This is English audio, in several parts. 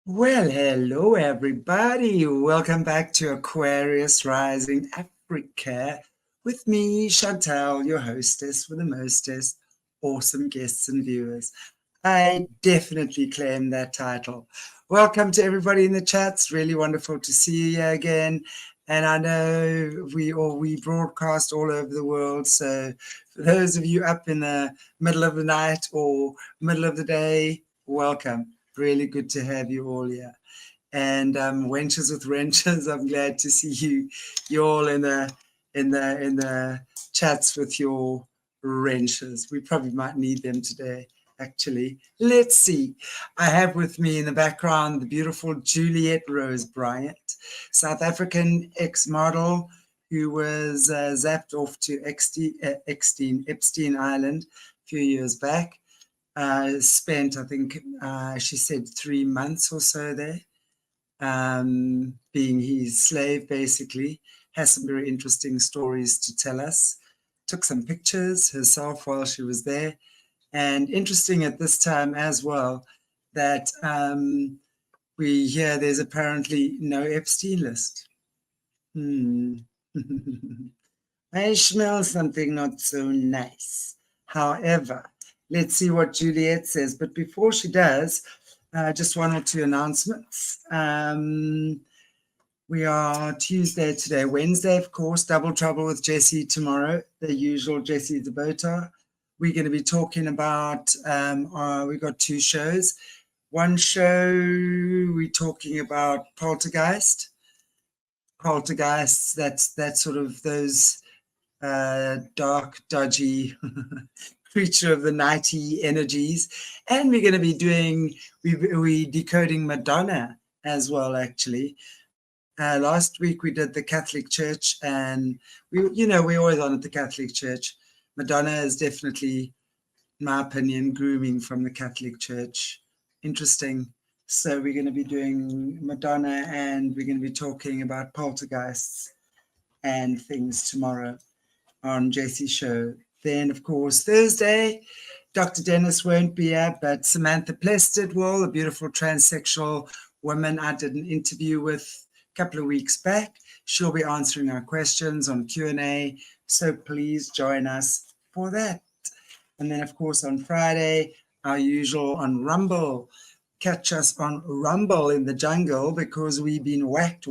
Well, hello everybody. Welcome back to Aquarius Rising Africa with me, Chantal, your hostess with the mostest. Awesome guests and viewers. I definitely claim that title. Welcome to everybody in the chats. Really wonderful to see you again. And I know we broadcast all over the world. So for those of you up in the middle of the night or middle of the day, welcome. Really good to have you all here. And wenches with wrenches, I'm glad to see you all in the chats with your wrenches. We probably might need them today. Actually, let's see. I have with me in the background the beautiful Juliet Rose Bryant, South African ex-model who was zapped off to Epstein Island a few years back. Spent, I think, she said 3 months or so there, being his slave, basically. Has some very interesting stories to tell us. Took some pictures herself while she was there. And interesting at this time as well that we hear there's apparently no Epstein list. I smell something not so nice. However, let's see what Juliet says. But before she does, just one or two announcements. We are Tuesday today, Wednesday, of course, Double Trouble with Jessie tomorrow, the usual Jessie the Boater. We're going to be talking about, we've got 2 shows. One show, we're talking about poltergeists, that's sort of those dark, dodgy creature of the nighty energies. And we're going to be doing, we decoding Madonna as well, actually. Last week we did the Catholic Church, and we're always on at the Catholic Church. Madonna is definitely, in my opinion, grooming from the Catholic Church. Interesting. So we're going to be doing Madonna, and we're going to be talking about poltergeists and things tomorrow on Jesse's show. Then, of course, Thursday, Dr. Dennis won't be here, but Samantha Plested will, a beautiful transsexual woman I did an interview with a couple of weeks back. She'll be answering our questions on Q&A, so please join us for that. And then, of course, on Friday, our usual on Rumble. Catch us on Rumble in the jungle, because we've been whacked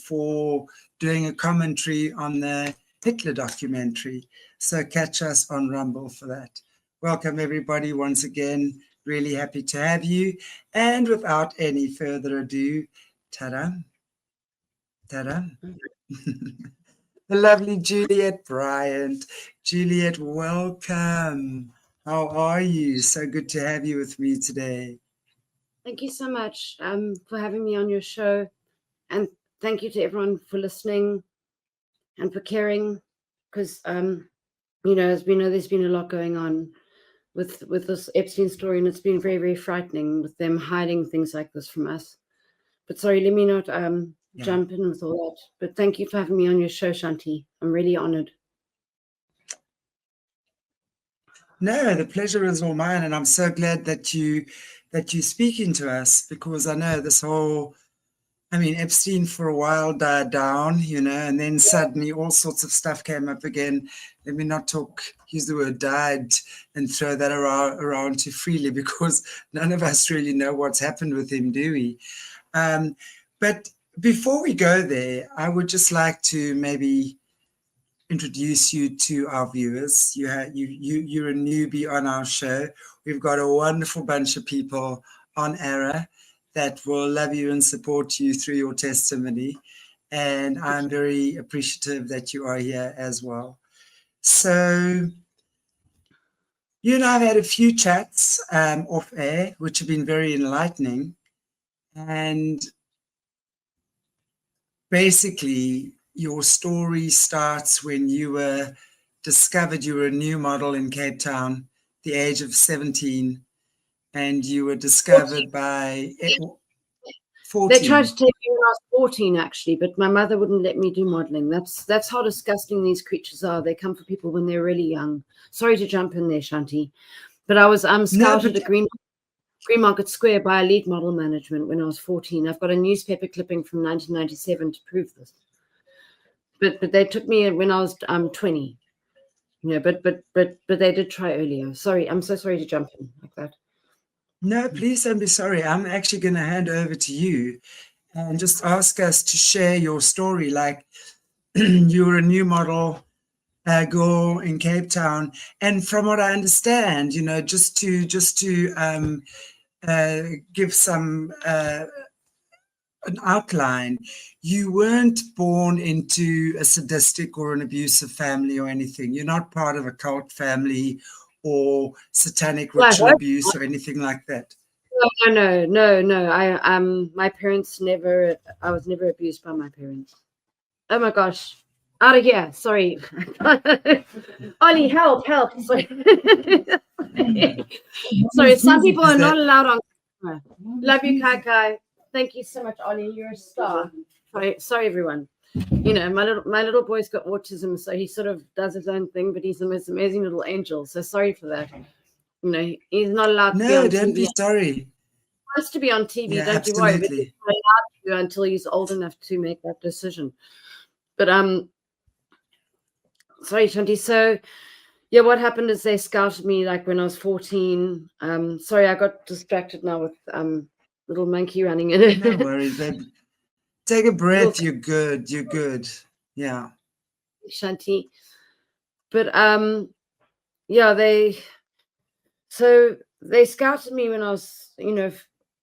for doing a commentary on the Hitler documentary. So catch us on Rumble for that. Welcome, everybody, once again. Really happy to have you. And without any further ado, ta-da. The lovely Juliet Bryant. Juliet, welcome. How are you? So good to have you with me today. Thank you so much for having me on your show. And thank you to everyone for listening and for caring, because, as we know, there's been a lot going on with this Epstein story, and it's been very, very frightening with them hiding things like this from us. But sorry, let me not jump in with all that. But thank you for having me on your show, Shanti. I'm really honored. No, the pleasure is all mine, and I'm so glad that you're speaking to us, because I know this whole, Epstein for a while died down, and then suddenly all sorts of stuff came up again. Let me not use the word died and throw that around too freely, because none of us really know what's happened with him, do we? But before we go there, I would just like to maybe introduce you to our viewers. You're a newbie on our show. We've got a wonderful bunch of people on Era that will love you and support you through your testimony. And I'm very appreciative that you are here as well. So you and I have had a few chats off air, which have been very enlightening. And basically, your story starts when you were discovered you were a new model in Cape Town, the age of 17, and you were discovered by 14. They tried to take me when I was 14, actually, but my mother wouldn't let me do modeling. That's how disgusting these creatures are. They come for people when they're really young. Sorry to jump in there, Shanti, but I was scouted at Green. Green Market Square by Elite Model Management when I was 14. I've got a newspaper clipping from 1997 to prove this. But they took me when I was 20. But they did try earlier. Sorry, I'm so sorry to jump in like that. No, please don't be sorry. I'm actually going to hand over to you and just ask us to share your story. Like you were a new model girl in Cape Town, and from what I understand, just to give some an outline, you weren't born into a sadistic or an abusive family or anything. You're not part of a cult family or satanic ritual abuse or anything like that. No. My parents never. I was never abused by my parents. Oh my gosh. Out of here. Sorry. Ollie, help. Sorry. Sorry, some people are not allowed on camera. Love you, Kai. Thank you so much, Ollie. You're a star. Sorry, everyone. My little boy's got autism, so he sort of does his own thing, but he's the most amazing little angel. So sorry for that. He's not allowed to be on TV. No, don't be sorry. He wants to be on TV, Yeah, don't you worry. But absolutely. he's not allowed to until he's old enough to make that decision. But sorry, Shanti. So yeah, what happened is they scouted me like when I was 14. Sorry, I got distracted now with little monkey running in it. No worries, babe. Take a breath. You're good. Yeah. Shanti. But yeah, they scouted me when I was,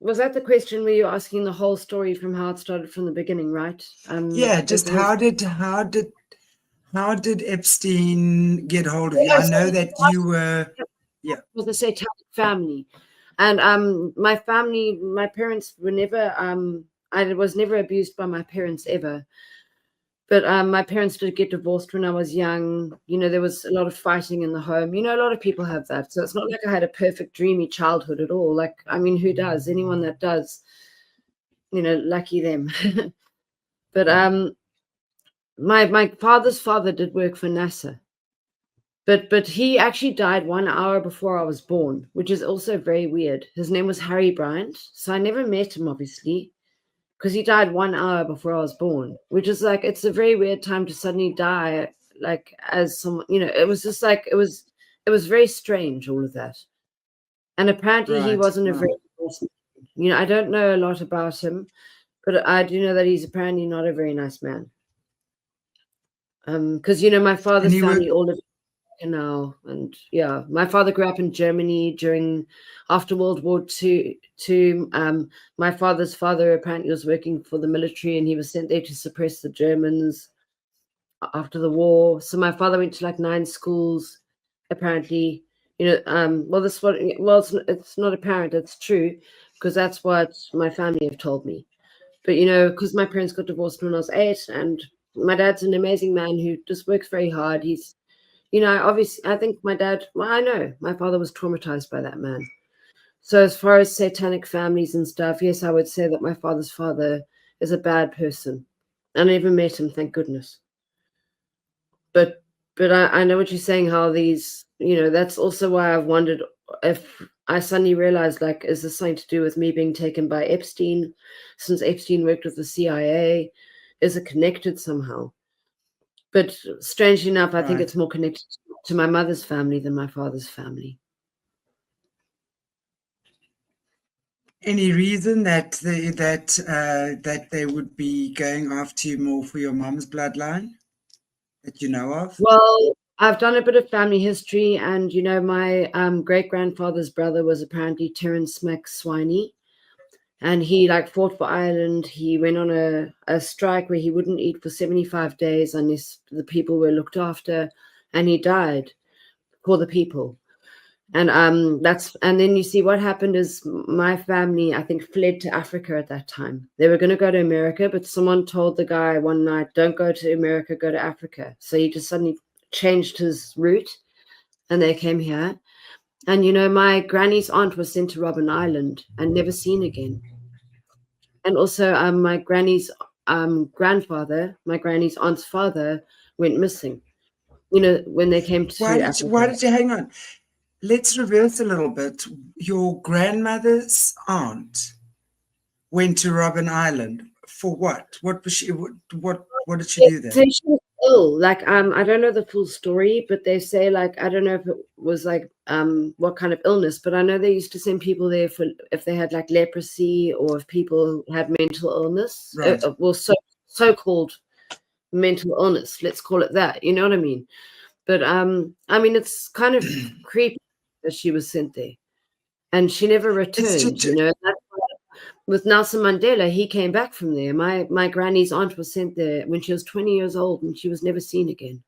was that the question where you're asking the whole story from how it started from the beginning, right? Yeah, just how did Epstein get hold of you? I know that you were, yeah. It was a satanic family. And my parents were never, I was never abused by my parents ever. But my parents did get divorced when I was young. There was a lot of fighting in the home. A lot of people have that. So it's not like I had a perfect, dreamy childhood at all. Like, I mean, who does? Anyone that does, lucky them. But my father's father did work for NASA. But he actually died 1 hour before I was born, which is also very weird. His name was Harry Bryant. So I never met him, obviously, because he died 1 hour before I was born, which is like, it's a very weird time to suddenly die, like as someone, it was just like, it was very strange, all of that. And apparently he wasn't a very nice man. I don't know a lot about him, but I do know that he's apparently not a very nice man. Because, my father's family all lived now, and yeah, my father grew up in Germany after World War II. My father's father apparently was working for the military, and he was sent there to suppress the Germans after the war. So my father went to like 9 schools, apparently. It's not apparent, it's true, because that's what my family have told me. But because my parents got divorced when I was 8, and my dad's an amazing man who just works very hard. He's obviously, I think I know my father was traumatized by that man. So as far as satanic families and stuff, yes, I would say that my father's father is a bad person. I never met him, thank goodness. But I know what you're saying, how these, that's also why I've wondered if I suddenly realized, like, is this something to do with me being taken by Epstein? Since Epstein worked with the CIA, is it connected somehow? But strangely enough, I think it's more connected to my mother's family than my father's family. Any reason that they would be going after you more for your mom's bloodline that you know of? Well, I've done a bit of family history, and my great-grandfather's brother was apparently Terence McSwiney. And he fought for Ireland. He went on a strike where he wouldn't eat for 75 days unless the people were looked after, and he died for the people. And then you see what happened is my family, I think, fled to Africa at that time. They were going to go to America, but someone told the guy one night, don't go to America, go to Africa. So he just suddenly changed his route, and they came here. And, my granny's aunt was sent to Robben Island and never seen again. And also my granny's grandfather, my granny's aunt's father, went missing, when they came to Africa. Why did you hang on? let's reverse a little bit. Your grandmother's aunt went to Robben Island for what? What was she? What did she They do there? say she was ill. Like, I don't know the full story, but they say, like, I don't know if it was like what kind of illness, but I know they used to send people there for if they had like leprosy or if people had mental illness. Right. Well, so-called mental illness, let's call it that. You know what I mean? But I mean, it's kind of creepy that she was sent there and she never It's returned. just, You know, that's with Nelson Mandela, he came back from there. My granny's aunt was sent there when she was 20 years old, and she was never seen again.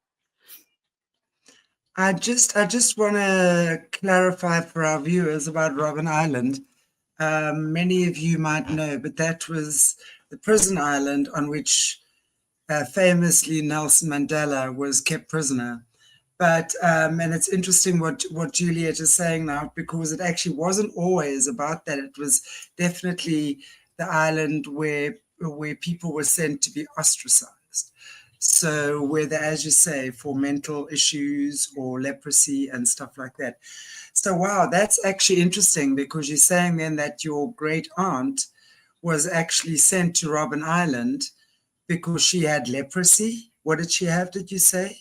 I just want to clarify for our viewers about Robben Island. Many of you might know, but that was the prison island on which famously Nelson Mandela was kept prisoner. But and it's interesting what Juliet is saying now, because it actually wasn't always about that. It was definitely the island where people were sent to be ostracized. So whether, as you say, for mental issues or leprosy and stuff like that. So wow, that's actually interesting, because you're saying then that your great aunt was actually sent to Robben Island because she had leprosy. What did she have, did you say?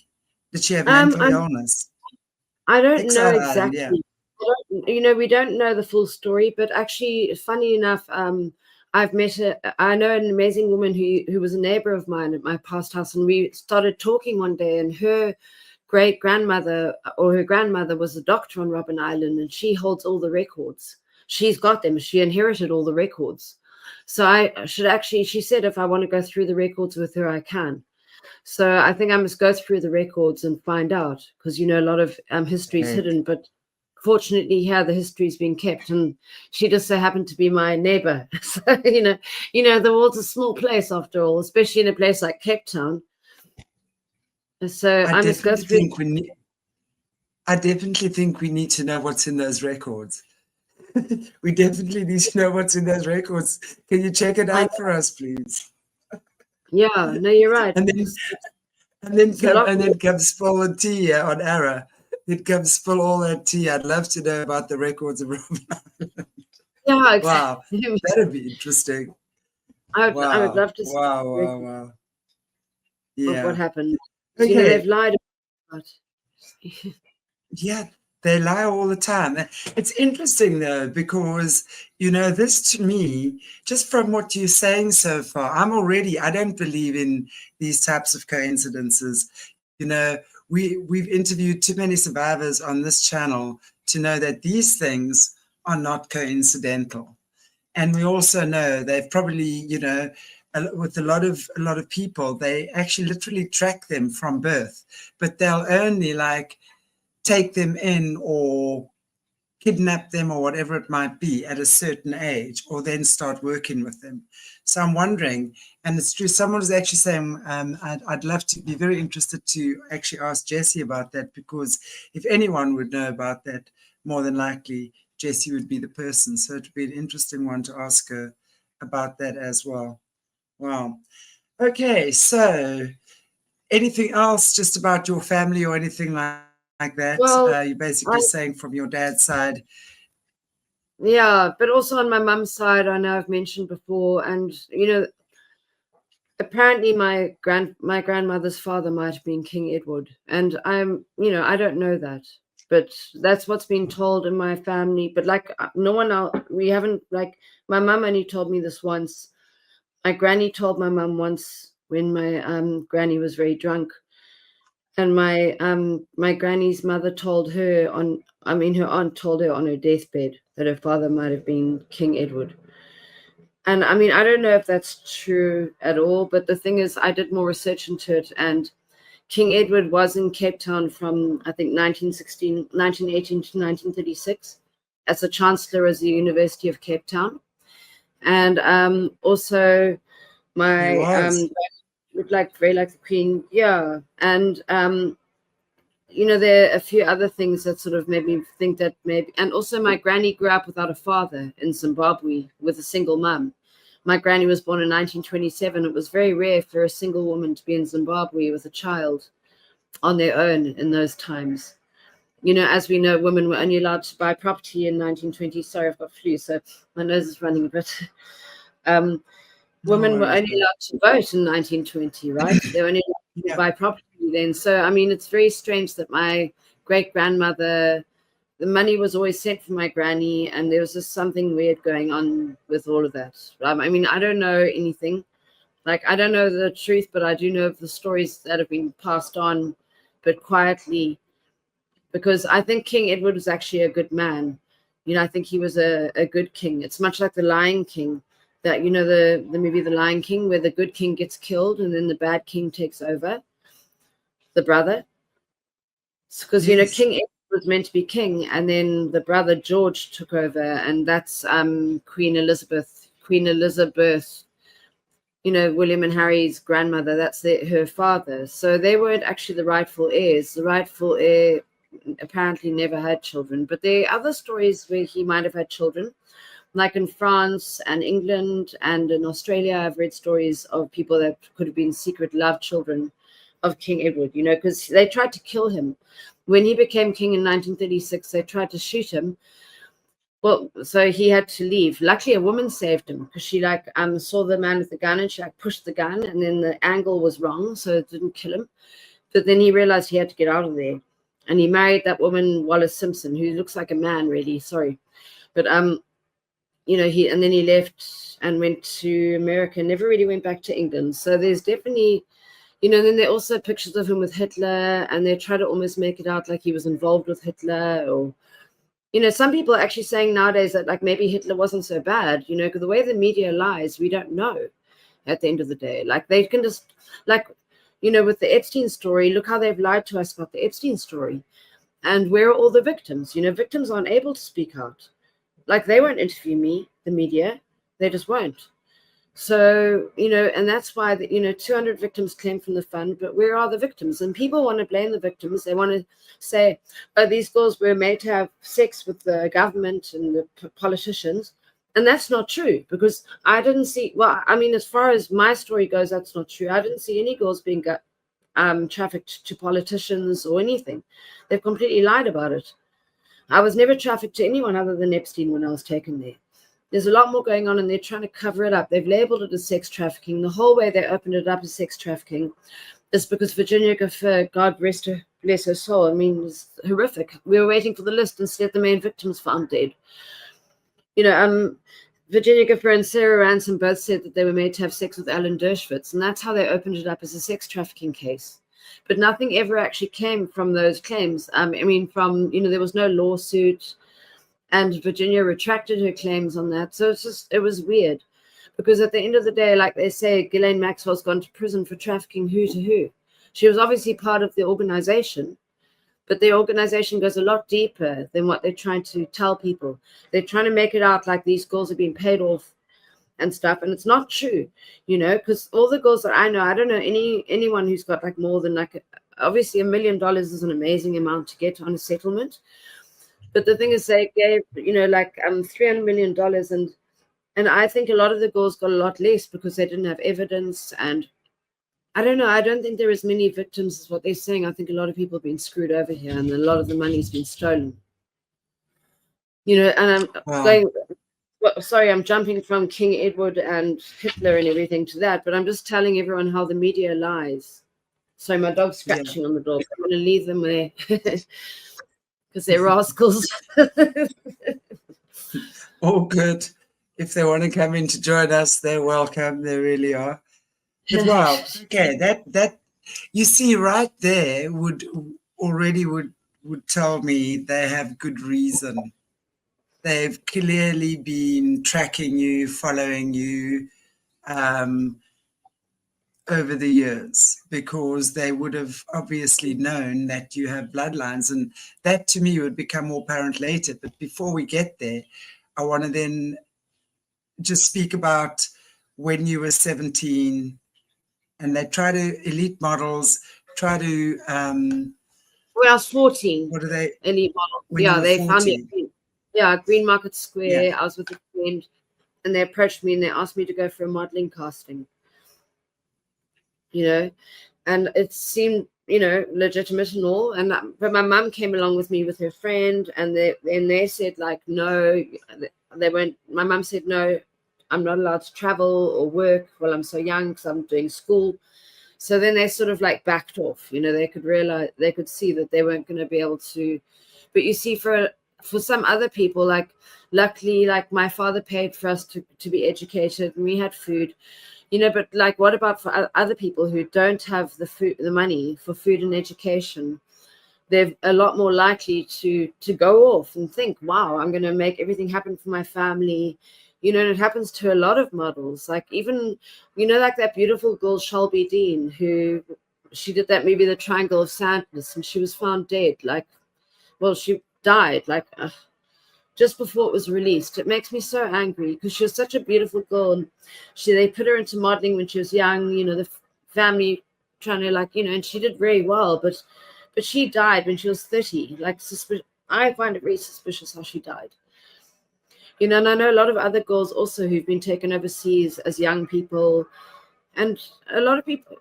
Did she have mental I'm illness? I don't know Exile Island, yeah. exactly. You know, we don't know the full story, but actually, funny enough, I know an amazing woman who was a neighbor of mine at my past house, and we started talking one day, and her great grandmother or her grandmother was a doctor on Robben Island, and she holds all the records. She's got them. She inherited all the records. So I should actually, she said, if I want to go through the records with her, I can. So I think I must go through the records and find out, because you know a lot of history is Great. hidden, but fortunately here the history's been kept, and she just so happened to be my neighbor. So the world's a small place after all, especially in a place like Cape Town. So I I must go definitely through. think we need. I definitely think we need to know what's in those records. We definitely need to know what's in those records. Can you check it I, out for us, please? yeah, no, you're right. And then and then It's a come lot and more. then come spill the tea on Ara. It comes spill all that tea. I'd love to know about the records of Robin. Yeah, Wow, exactly. that'd be interesting. I would Wow, love to see wow, the wow, record wow. of what Yeah. happened. So, they've Okay. lied about. Yeah, they lie all the time. It's interesting though, because this to me, just from what you're saying so far, I don't believe in these types of coincidences. You know, we've interviewed too many survivors on this channel to know that these things are not coincidental. And we also know they've probably, with a lot of people, they actually literally track them from birth, but they'll only like take them in or kidnap them or whatever it might be at a certain age, or then start working with them. So I'm wondering, and it's true, someone was actually saying, I'd love to be very interested to actually ask Jessie about that, because if anyone would know about that, more than likely Jessie would be the person. So it would be an interesting one to ask her about that as well. Wow. Okay, so anything else just about your family or anything like that? Well, You're basically I saying from your dad's side. yeah, but also on my mum's side, I know I've mentioned before, and apparently my grandmother's father might have been King Edward, and I don't know that, but that's what's been told in my family. But like no one else, we haven't, like, my mum only told me this once. My granny told my mum once when my granny was very drunk, and my granny's mother told her her aunt told her on her deathbed that her father might have been King Edward. And I mean, I don't know if that's true at all, but the thing is, I did more research into it, and King Edward was in Cape Town from, I think, 1918 to 1936 as a chancellor as the University of Cape Town. And also He my was. would like very like the Queen, yeah. And there are a few other things that sort of made me think that maybe, and also my granny grew up without a father in Zimbabwe with a single mum. My granny was born in 1927. It was very rare for a single woman to be in Zimbabwe with a child on their own in those times. as we know, women were only allowed to buy property in 1920. Sorry, I've got flu, so my nose is running a bit. Women were only allowed to vote in 1920, right? They were only allowed to buy property then. So, I mean, it's very strange that my great-grandmother, the money was always sent from my granny, and there was just something weird going on with all of that. I mean, I don't know anything. Like, I don't know the truth, but I do know of the stories that have been passed on, but quietly, because I think King Edward was actually a good man. I think he was a good king. It's much like the Lion King, that, the movie The Lion King, where the good king gets killed and then the bad king takes over, the brother. Because, King Edward was meant to be king, and then the brother George took over, and that's Queen Elizabeth, William and Harry's grandmother. That's her father. So they weren't actually the rightful heirs. The rightful heir apparently never had children, but there are other stories where he might have had children, like in France and England and in Australia. I've read stories of people that could have been secret love children of King Edward, because they tried to kill him when he became king in 1936. They tried to shoot him. Well, so he had to leave. Luckily, a woman saved him, because she saw the man with the gun, and she pushed the gun, and then the angle was wrong, so it didn't kill him. But then he realized he had to get out of there, and he married that woman, Wallis Simpson, who looks like a man, really. Sorry, but and then he left and went to America, never really went back to England. So there's definitely, then there are also pictures of him with Hitler, and they try to almost make it out like he was involved with Hitler, or, some people are actually saying nowadays that like maybe Hitler wasn't so bad, because the way the media lies, we don't know at the end of the day. Like they can just, like, with the Epstein story, look how they've lied to us about the Epstein story. And where are all the victims? Victims aren't able to speak out. Like they won't interview me, the media, they just won't. So, and that's why, 200 victims claimed from the fund, but where are the victims? And people want to blame the victims. They want to say, oh, these girls were made to have sex with the government and the politicians. And that's not true, because I didn't see, well, I mean, as far as my story goes, that's not true. I didn't see any girls being trafficked to politicians or anything. They've completely lied about it. I was never trafficked to anyone other than Epstein when I was taken there. There's a lot more going on, and they're trying to cover it up. They've labeled it as sex trafficking. The whole way they opened it up as sex trafficking is because Virginia Gifford, God bless her soul, I mean, it's horrific. We were waiting for the list, instead the main victims found dead. Virginia Gifford and Sarah Ransom both said that they were made to have sex with Alan Dershowitz, and that's how they opened it up as a sex trafficking case. But nothing ever actually came from those claims. There was no lawsuit, and Virginia retracted her claims on that. So it was weird, because at the end of the day, like they say, Ghislaine Maxwell's gone to prison for trafficking who to who. She was obviously part of the organization, but the organization goes a lot deeper than what they're trying to tell people. They're trying to make it out like these girls are being paid off and stuff, and it's not true, because all the girls that I know, I don't know anyone who's got like more than obviously $1 million is an amazing amount to get on a settlement. But the thing is, they gave, $300 million, and I think a lot of the girls got a lot less because they didn't have evidence. And I don't know. I don't think there are as many victims as what they're saying. I think a lot of people have been screwed over here, and a lot of the money's been stolen. And I'm jumping from King Edward and Hitler and everything to that, but I'm just telling everyone how the media lies. So my dog's scratching on the door. I'm going to leave them there. Because they're rascals. All good. If they want to come in to join us, they're welcome. They really are. But wow, okay, that you see right there would tell me they have good reason. They've clearly been tracking you, following you over the years, because they would have obviously known that you have bloodlines, and that to me would become more apparent later. But before we get there, I want to then just speak about when you were 17 and they try to, elite models try to when I was 14. What are they? Elite models. Yeah, they 40. Found me. Yeah, Green Market Square. Yeah. I was with a friend, and they approached me and they asked me to go for a modeling casting. And it seemed, legitimate and all. But my mum came along with me with her friend, and they said like, no, they weren't. My mum said, no, I'm not allowed to travel or work while I'm so young because I'm doing school. So then they sort of like backed off. They could see that they weren't going to be able to. But you see, for some other people, like luckily, like my father paid for us to be educated, and we had food. But like, what about for other people who don't have the money for food and education? They're a lot more likely to go off and think, wow, I'm going to make everything happen for my family. And it happens to a lot of models. Like even, like that beautiful girl, Shelby Dean, who she did that movie, The Triangle of Sadness, and she was found dead. Like, well, she died like just before it was released. It makes me so angry because she was such a beautiful girl. And they put her into modeling when she was young, the family trying to and she did very well, but she died when she was 30. Like, I find it very suspicious how she died. And I know a lot of other girls also who've been taken overseas as young people, and a lot of people,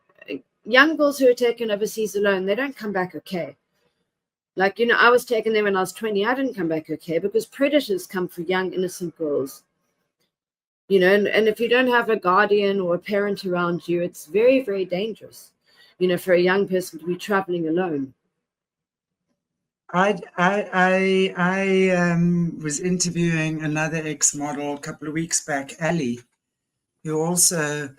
young girls who are taken overseas alone, they don't come back okay. Like, I was taken there when I was 20. I didn't come back okay because predators come for young, innocent girls. And if you don't have a guardian or a parent around you, it's very, very dangerous, for a young person to be traveling alone. I was interviewing another ex-model a couple of weeks back, Ali, who also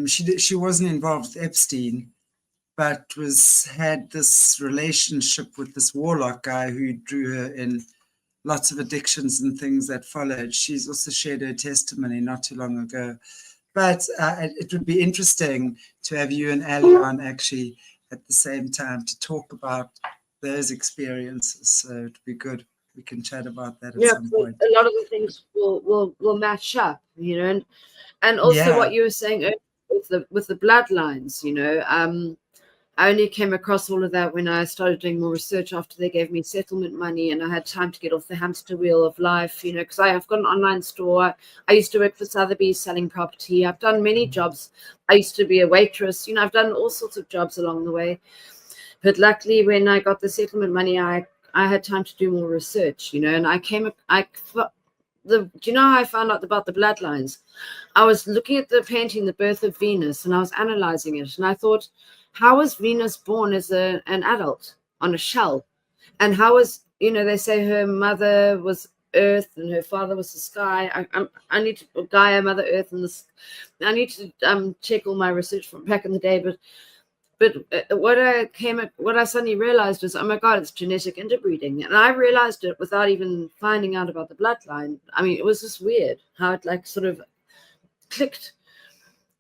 she wasn't involved with Epstein, but had this relationship with this warlock guy who drew her in lots of addictions and things that followed. She's also shared her testimony not too long ago. But it would be interesting to have you and Ali on actually at the same time to talk about those experiences. So it'd be good. We can chat about that at some point. A lot of the things will match up, and also what you were saying earlier with the bloodlines, I only came across all of that when I started doing more research after they gave me settlement money and I had time to get off the hamster wheel of life, because I've got an online store. I used to work for Sotheby's selling property. I've done many jobs. I used to be a waitress. I've done all sorts of jobs along the way. But luckily, when I got the settlement money, I had time to do more research, and do you know how I found out about the bloodlines? I was looking at the painting, The Birth of Venus, and I was analyzing it. And I thought, how was Venus born as an adult on a shell? And how was, they say her mother was Earth and her father was the sky. I need to Gaia, Mother Earth, and this. I need to check all my research from back in the day. But what I suddenly realized was, oh my God, it's genetic interbreeding. And I realized it without even finding out about the bloodline. I mean, it was just weird how it like sort of clicked,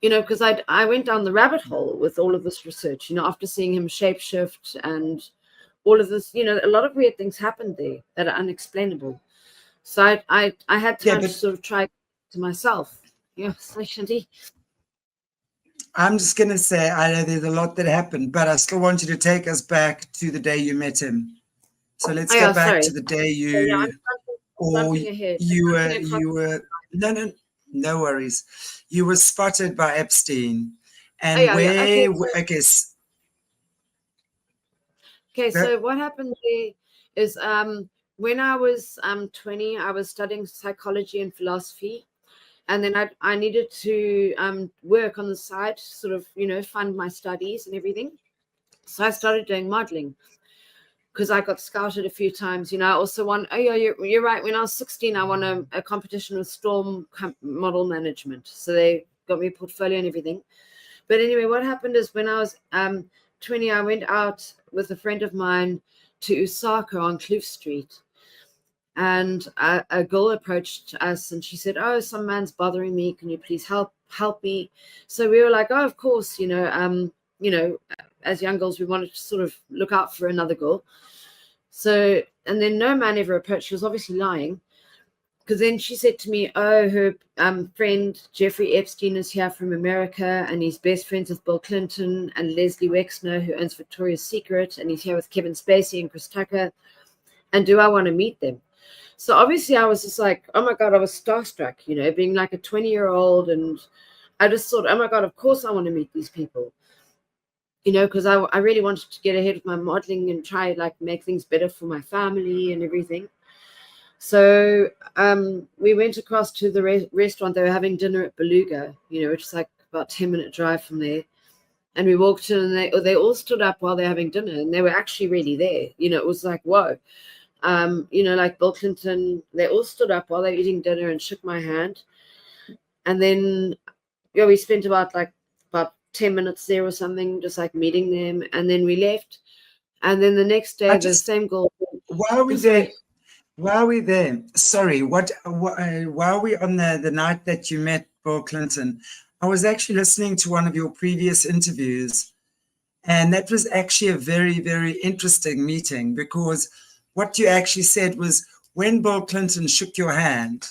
because I went down the rabbit hole with all of this research, after seeing him shapeshift and all of this, a lot of weird things happened there that are unexplainable. So I had time to sort of try to myself. Yeah, so Shanti. I'm just going to say, I know there's a lot that happened, but I still want you to take us back to the day you met him. So let's go back to the day you were, no worries. You were spotted by Epstein. And I guess. Okay, so what happened there is when I was 20, I was studying psychology and philosophy. And then I needed to work on the side, sort of, fund my studies and everything. So I started doing modeling because I got scouted a few times. I also won. Oh, yeah, you're right. When I was 16, I won a competition with Storm Model Management. So they got me a portfolio and everything. But anyway, what happened is when I was 20, I went out with a friend of mine to Osaka on Kloof Street. And a girl approached us and she said, oh, some man's bothering me. Can you please help me? So we were like, oh, of course, as young girls, we wanted to sort of look out for another girl. So, and then no man ever approached. She was obviously lying. Because then she said to me, oh, her friend Jeffrey Epstein is here from America and he's best friends with Bill Clinton and Leslie Wexner, who owns Victoria's Secret, and he's here with Kevin Spacey and Chris Tucker. And do I want to meet them? So obviously I was just like, oh my God, I was starstruck, being like a 20-year-old. And I just thought, oh my God, of course I want to meet these people. you know, because I really wanted to get ahead with my modeling and try like make things better for my family and everything. So we went across to the restaurant. They were having dinner at Beluga, you know, which is like about 10-minute drive from there. And we walked in, and they all stood up while they're having dinner, and they were actually really there. You know, it was like, whoa. You know, like Bill Clinton, they all stood up while they were eating dinner and shook my hand. And then, yeah, we spent about 10 minutes there or something, just like meeting them. And then we left. And then the next day, the same girl. While we're there, sorry, while we're on the night that you met Bill Clinton, I was actually listening to one of your previous interviews, and that was actually a very, very interesting meeting, because what you actually said was when Bill Clinton shook your hand,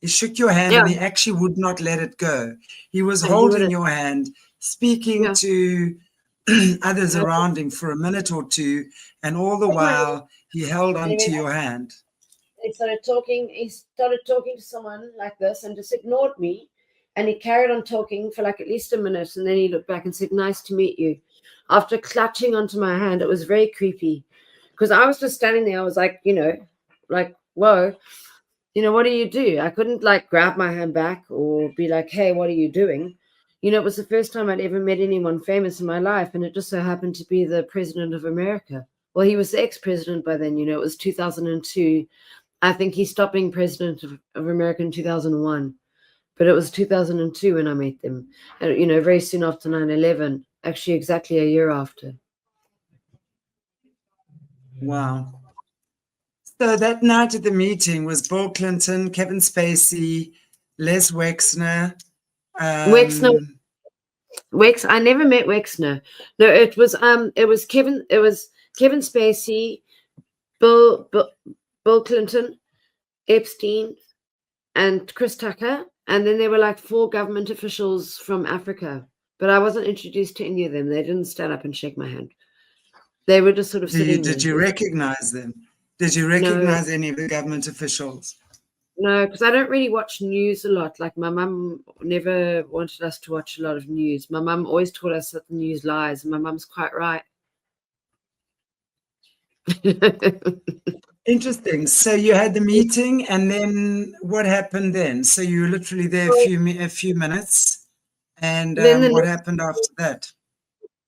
he shook your hand and he actually would not let it go. He was holding your hand, speaking to others around him for a minute or two, and all the while he held onto your hand. He started talking to someone like this and just ignored me. And he carried on talking for like at least a minute. And then he looked back and said, "Nice to meet you." After clutching onto my hand, it was very creepy, because I was just standing there. I was like, you know, like, whoa, you know, what do you do? I couldn't like grab my hand back or be like, "Hey, what are you doing?" You know, it was the first time I'd ever met anyone famous in my life. And it just so happened to be the president of America. Well, he was the ex-president by then, you know, it was 2002. I think he stopped being president of America in 2001, but it was 2002 when I met them. And, you know, very soon after 9/11, actually exactly a year after. Wow. So that night at the meeting was Bill Clinton, Kevin Spacey, Les Wexner. Wexner. I never met Wexner. No, it was Kevin Spacey, Bill Clinton, Epstein, and Chris Tucker. And then there were like 4 government officials from Africa. But I wasn't introduced to any of them. They didn't stand up and shake my hand. They were just sort of sitting there. Did you recognize them? Did you recognize any of the government officials? No, because I don't really watch news a lot. Like my mum never wanted us to watch a lot of news. My mum always taught us that the news lies, and my mum's quite right. Interesting. So you had the meeting, and then what happened then? So you were literally there a few minutes, and what happened after that?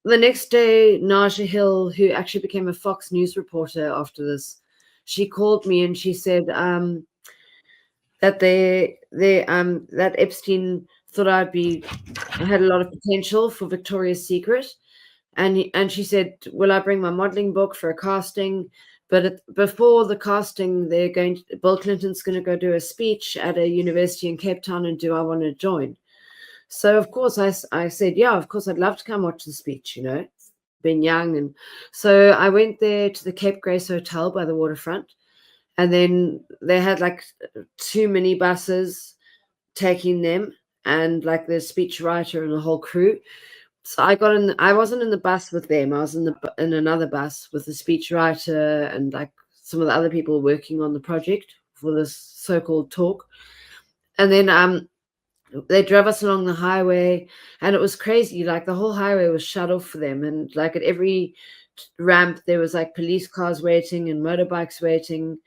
The next day, Naja Hill, who actually became a Fox News reporter after this, she called me and she said that that Epstein thought I had a lot of potential for Victoria's Secret, and she said, "Will I bring my modeling book for a casting?" But before the casting, Bill Clinton's going to go do a speech at a university in Cape Town, and do I want to join? So, of course, I said, yeah, of course, I'd love to come watch the speech, you know, being young. And so I went there to the Cape Grace Hotel by the waterfront. And then they had like 2 minibuses taking them, and like the speech writer and the whole crew. So I wasn't in the bus with them. I was in another bus with the speech writer and like some of the other people working on the project for this so-called talk. And then they drove us along the highway, and it was crazy. Like the whole highway was shut off for them, and like at every ramp there was like police cars waiting and motorbikes waiting,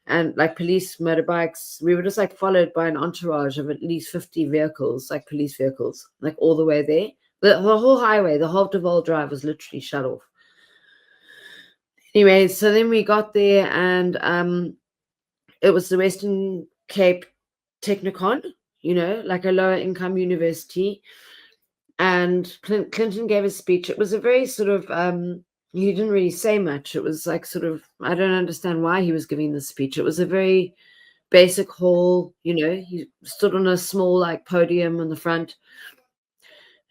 and like police motorbikes. We were just like followed by an entourage of at least 50 vehicles, like police vehicles, like all the way there. The whole highway, the whole Deval Drive was literally shut off. Anyway, so then we got there, and it was the Western Cape Technicon, you know, like a lower income university. And Clinton gave a speech. It was a very sort of, he didn't really say much. It was like sort of, I don't understand why he was giving this speech. It was a very basic hall, you know, he stood on a small like podium in the front.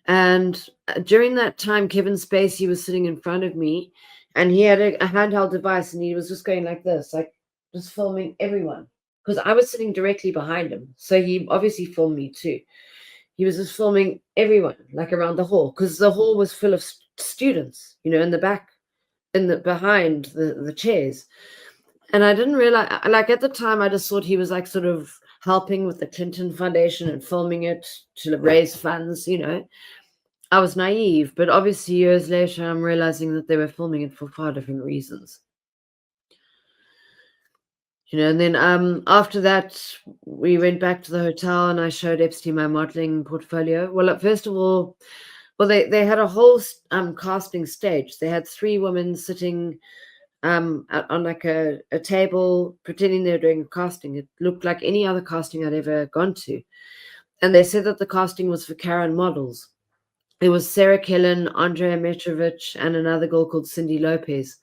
And during that time, Kevin Spacey was sitting in front of me, and he had a handheld device, and he was just going like this, like just filming everyone, because I was sitting directly behind him. So he obviously filmed me too. He was just filming everyone, like around the hall, because the hall was full of students, you know, in the back, behind the chairs. And I didn't realize, like at the time, I just thought he was like sort of helping with the Clinton Foundation and filming it to raise funds, you know. I was naive, but obviously years later, I'm realizing that they were filming it for far different reasons. And then after that, we went back to the hotel and I showed Epstein my modeling portfolio. Well, first of all, they had a whole casting stage. They had 3 women sitting on like a table pretending they were doing a casting. It looked like any other casting I'd ever gone to. And they said that the casting was for Karen models. It was Sarah Kellen, Andrea Metrovich, and another girl called Cindy Lopez.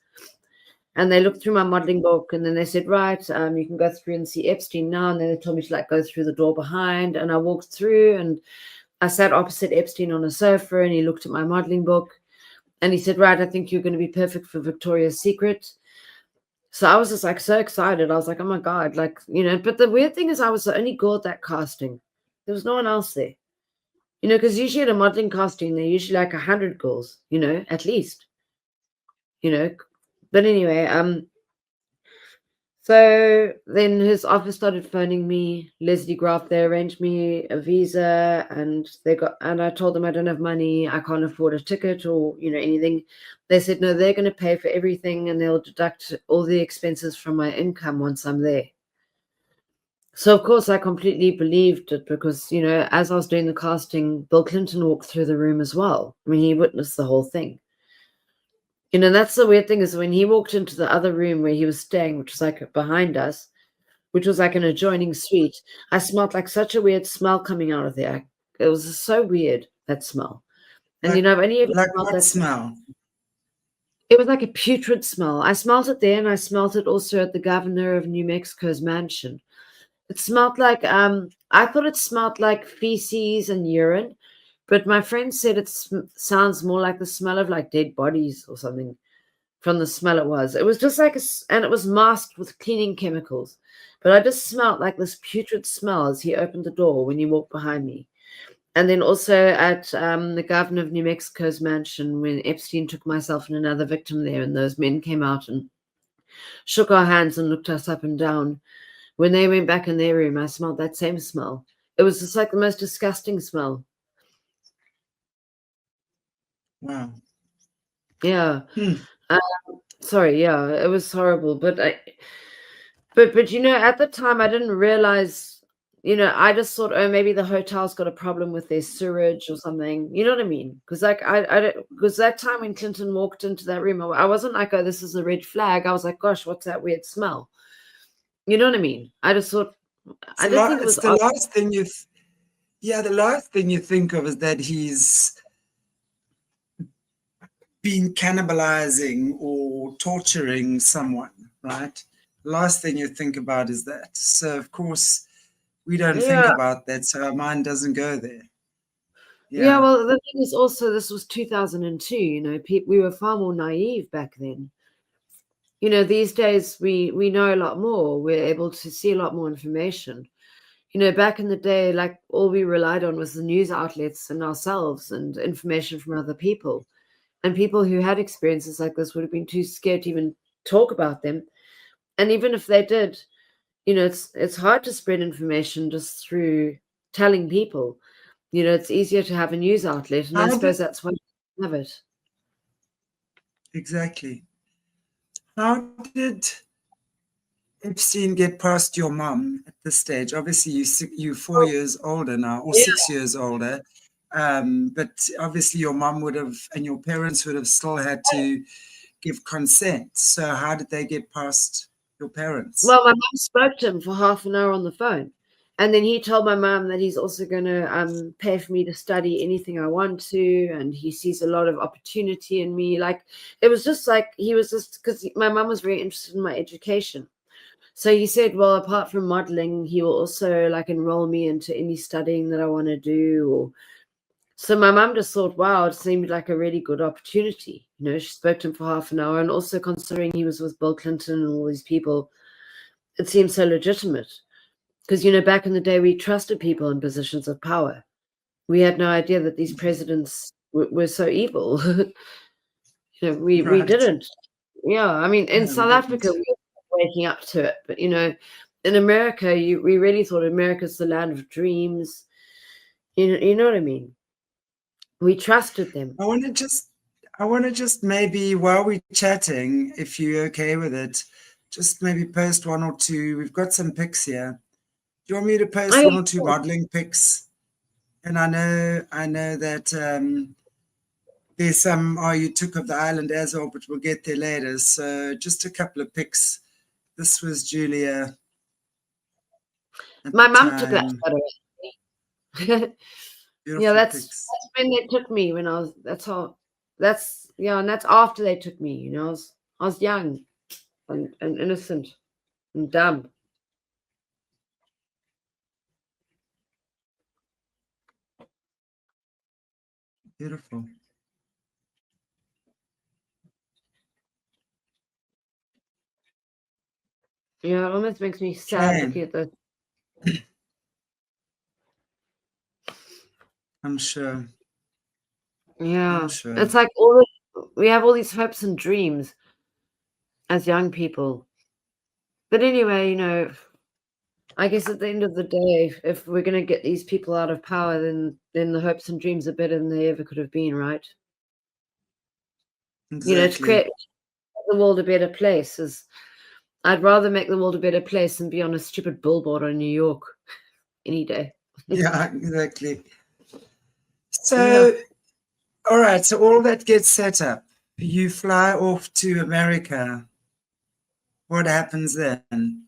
And they looked through my modeling book and then they said, right, you can go through and see Epstein now. And then they told me to go through the door behind. And I walked through and I sat opposite Epstein on a sofa and he looked at my modeling book and he said, right, I think you're going to be perfect for Victoria's Secret. So I was just so excited. I was like, oh my God, but the weird thing is I was the only girl at that casting. There was no one else there. Because usually at a modeling casting, they're usually 100 girls, at least. But anyway, so then his office started phoning me. Leslie Graf, they arranged me a visa and I told them I don't have money, I can't afford a ticket or, anything. They said, no, they're going to pay for everything and they'll deduct all the expenses from my income once I'm there. So, of course, I completely believed it because, as I was doing the casting, Bill Clinton walked through the room as well. I mean, he witnessed the whole thing. That's the weird thing is when he walked into the other room where he was staying, which was behind us, which was an adjoining suite, I smelled such a weird smell coming out of there. It was so weird, that smell. And, I've only ever smelled what that smell? It was like a putrid smell. I smelled it there and I smelled it also at the governor of New Mexico's mansion. It smelled I thought it smelled like feces and urine, but my friend said it sounds more like the smell of dead bodies or something from the smell it was. It was just and it was masked with cleaning chemicals. But I just smelled this putrid smell as he opened the door when he walked behind me. And then also at the governor of New Mexico's mansion when Epstein took myself and another victim there and those men came out and shook our hands and looked us up and down. When they went back in their room, I smelled that same smell. It was just the most disgusting smell. Wow. Yeah. Sorry, yeah, it was horrible. But at the time I didn't realize, I just thought, oh, maybe the hotel's got a problem with their sewage or something. You know what I mean? Because because that time when Clinton walked into that room, I wasn't like, oh, this is a red flag. I was like, gosh, what's that weird smell? You know what I mean? I just thought, I didn't think it was the last thing the last thing you think of is that he's been cannibalizing or torturing someone, right? Last thing you think about is that. So of course we don't think about that, so our mind doesn't go there. Yeah, well, the thing is also this was 2002. We were far more naive back then. These days we know a lot more. We're able to see a lot more information. Back in the day, all we relied on was the news outlets and ourselves and information from other people. And people who had experiences like this would have been too scared to even talk about them. And even if they did, it's hard to spread information just through telling people. It's easier to have a news outlet, and I suppose that's why you have it. Exactly. How did Epstein get past your mum at this stage? Obviously, you're 4 years older now, or 6 years older. But obviously, your mum would have, and your parents would have still had to give consent. So, how did they get past your parents? Well, my mum spoke to him for half an hour on the phone. And then he told my mum that he's also going to pay for me to study anything I want to. And he sees a lot of opportunity in me. It was just he was just because my mum was very interested in my education. So he said, well, apart from modeling, he will also enroll me into any studying that I want to do. So my mum just thought, wow, it seemed like a really good opportunity. She spoke to him for half an hour. And also considering he was with Bill Clinton and all these people, it seemed so legitimate. Because, back in the day, we trusted people in positions of power. We had no idea that these presidents were so evil. We didn't. Yeah, I mean, in South Africa, we were waking up to it. But, in America, we really thought America's the land of dreams. You know what I mean? We trusted them. I want to just maybe while we're chatting, if you're okay with it, just maybe post one or two. We've got some pics here. Do you want me to post one or two modeling pics? And I know that there's some you took of the island as well, but we'll get there later. So just a couple of pics. This was Julia. My mum took that photo. Yeah, that's when they took me when I was. And that's after they took me. I was young and innocent and dumb. Beautiful. Yeah, it almost makes me sad looking at this. I'm sure. Yeah, I'm sure. it's like we have all these hopes and dreams as young people. But anyway, I guess at the end of the day, if we're going to get these people out of power, then the hopes and dreams are better than they ever could have been, right? Exactly. To create the world a better place I'd rather make the world a better place than be on a stupid billboard in New York any day. Yeah, exactly. So, all right. So all that gets set up. You fly off to America. What happens then?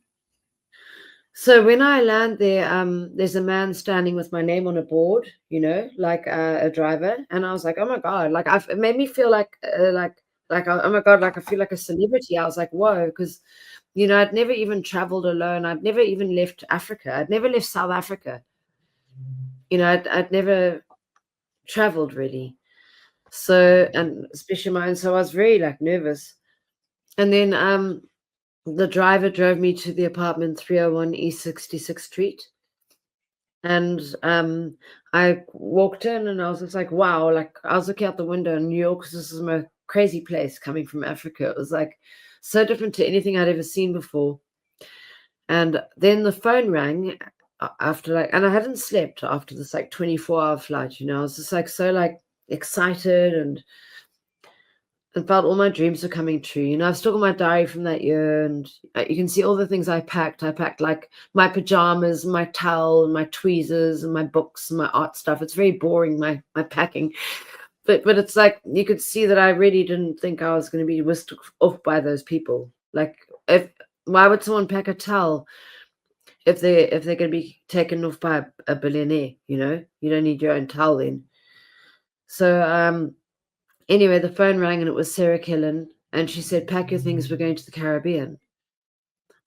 So when I land there, there's a man standing with my name on a board, like a driver, and I was like, oh my god, like it made me feel like oh my god, like I feel like a celebrity. I was like, whoa, because I'd never even traveled alone. I'd never even left Africa. I'd never left South Africa. I'd never traveled really. So, and especially mine, so I was very like nervous. And then the driver drove me to the apartment 301 East 66th Street. And I walked in and I was just like, wow, like I was looking out the window in New York because this is my crazy place coming from Africa. It was like so different to anything I'd ever seen before. And then the phone rang after and I hadn't slept after this 24-hour flight, I was just so excited and felt all my dreams were coming true. I've still got my diary from that year, and you can see all the things I packed. I packed like my pajamas, my towel, and my tweezers, and my books, and my art stuff. It's very boring, my packing, but it's like you could see that I really didn't think I was going to be whisked off by those people. Like, why would someone pack a towel if they're going to be taken off by a billionaire? You don't need your own towel then. So anyway, the phone rang and it was Sarah Killen, and she said, pack your things, we're going to the Caribbean.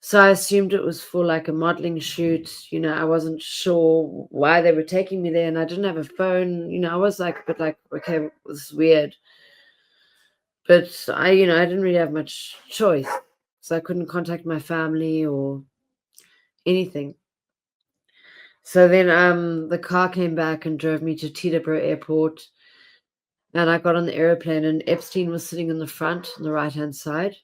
So I assumed it was for like a modeling shoot. I wasn't sure why they were taking me there, and I didn't have a phone. I was like, but like, okay, this is weird. But I didn't really have much choice. So I couldn't contact my family or anything. So then the car came back and drove me to Teterboro Airport. And I got on the airplane, and Epstein was sitting in the front on the right-hand side.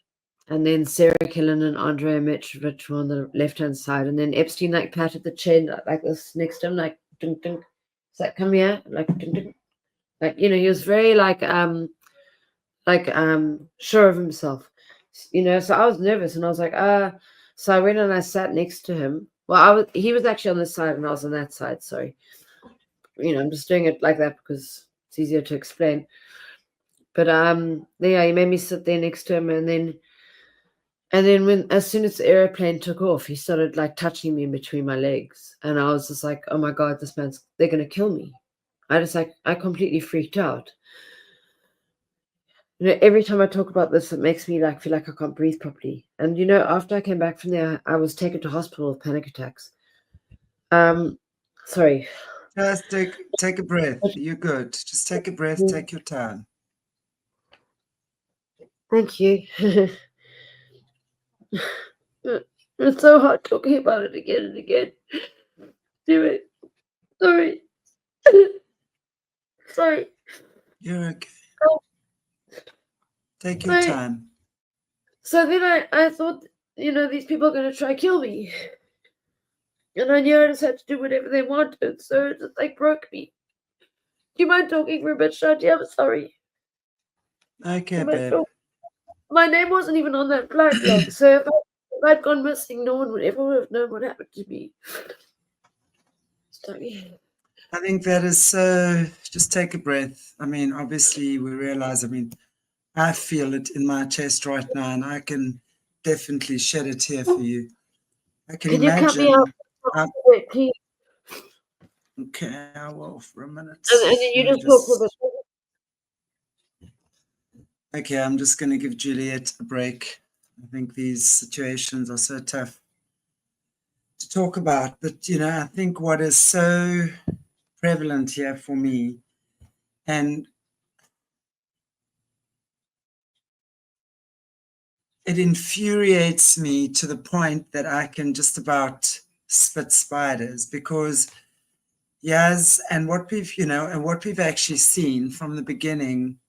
And then Sarah Killen and Andrea Mitrovic were on the left-hand side. And then Epstein patted the chair like this next to him, like, dunk, dunk. It's like, come here, like, dunk, dunk. Like, he was very sure of himself. So I was nervous, and I was like, so I went and I sat next to him. Well, he was actually on this side and I was on that side, sorry. I'm just doing it like that because it's easier to explain. But he made me sit there next to him, and then as soon as the airplane took off, he started touching me in between my legs, and I was just like, oh my god, they're gonna kill me. I completely freaked out. Every time I talk about this, it makes me feel like I can't breathe properly. And after I came back from there, I was taken to hospital with panic attacks. Sorry. Just take a breath. You're good. Just take a breath. Take your time. Thank you. It's so hard talking about it again and again. Do it. Sorry. Sorry. You're okay. Oh. Take your time. So then I thought, these people are going to try to kill me. And I knew I just had to do whatever they wanted. So it just broke me. you mind talking for a bit, Shanti? I'm sorry. Okay, babe. My name wasn't even on that flight log, so if I'd gone missing, no one would ever have known what happened to me. Sorry. I think that is so. Just take a breath. I mean, obviously, we realize, I mean, I feel it in my chest right now, and I can definitely shed a tear for you. I can you cut me out? imagine. Please. Okay, I will for a minute. And then you just talk for a bit. Okay, I'm just going to give Juliet a break. I think these situations are so tough to talk about. But, you know, I think what is so prevalent here for me, and it infuriates me to the point that I can just about spit spiders, because yes, and what we've, you know, and what we've actually seen from the beginning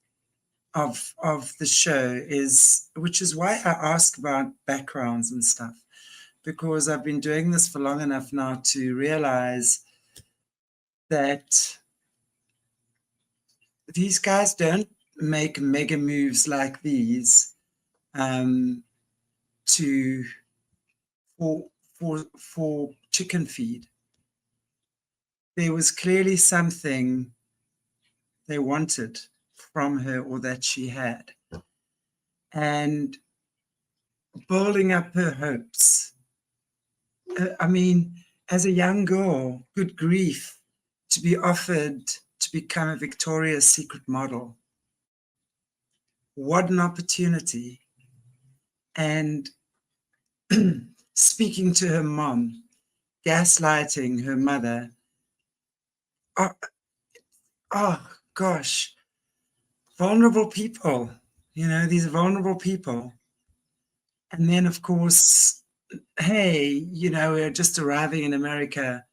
of the show is, which is why I ask about backgrounds and stuff, because I've been doing this for long enough now to realize that these guys don't make mega moves like these to for chicken feed. There was clearly something they wanted from her, or that she had, and building up her hopes. I mean, as a young girl, good grief, to be offered to become a Victoria's Secret model. What an opportunity. And speaking to her mom, gaslighting her mother. Oh gosh, vulnerable people, you know, these vulnerable people. And then, of course, hey, you know, we're just arriving in America.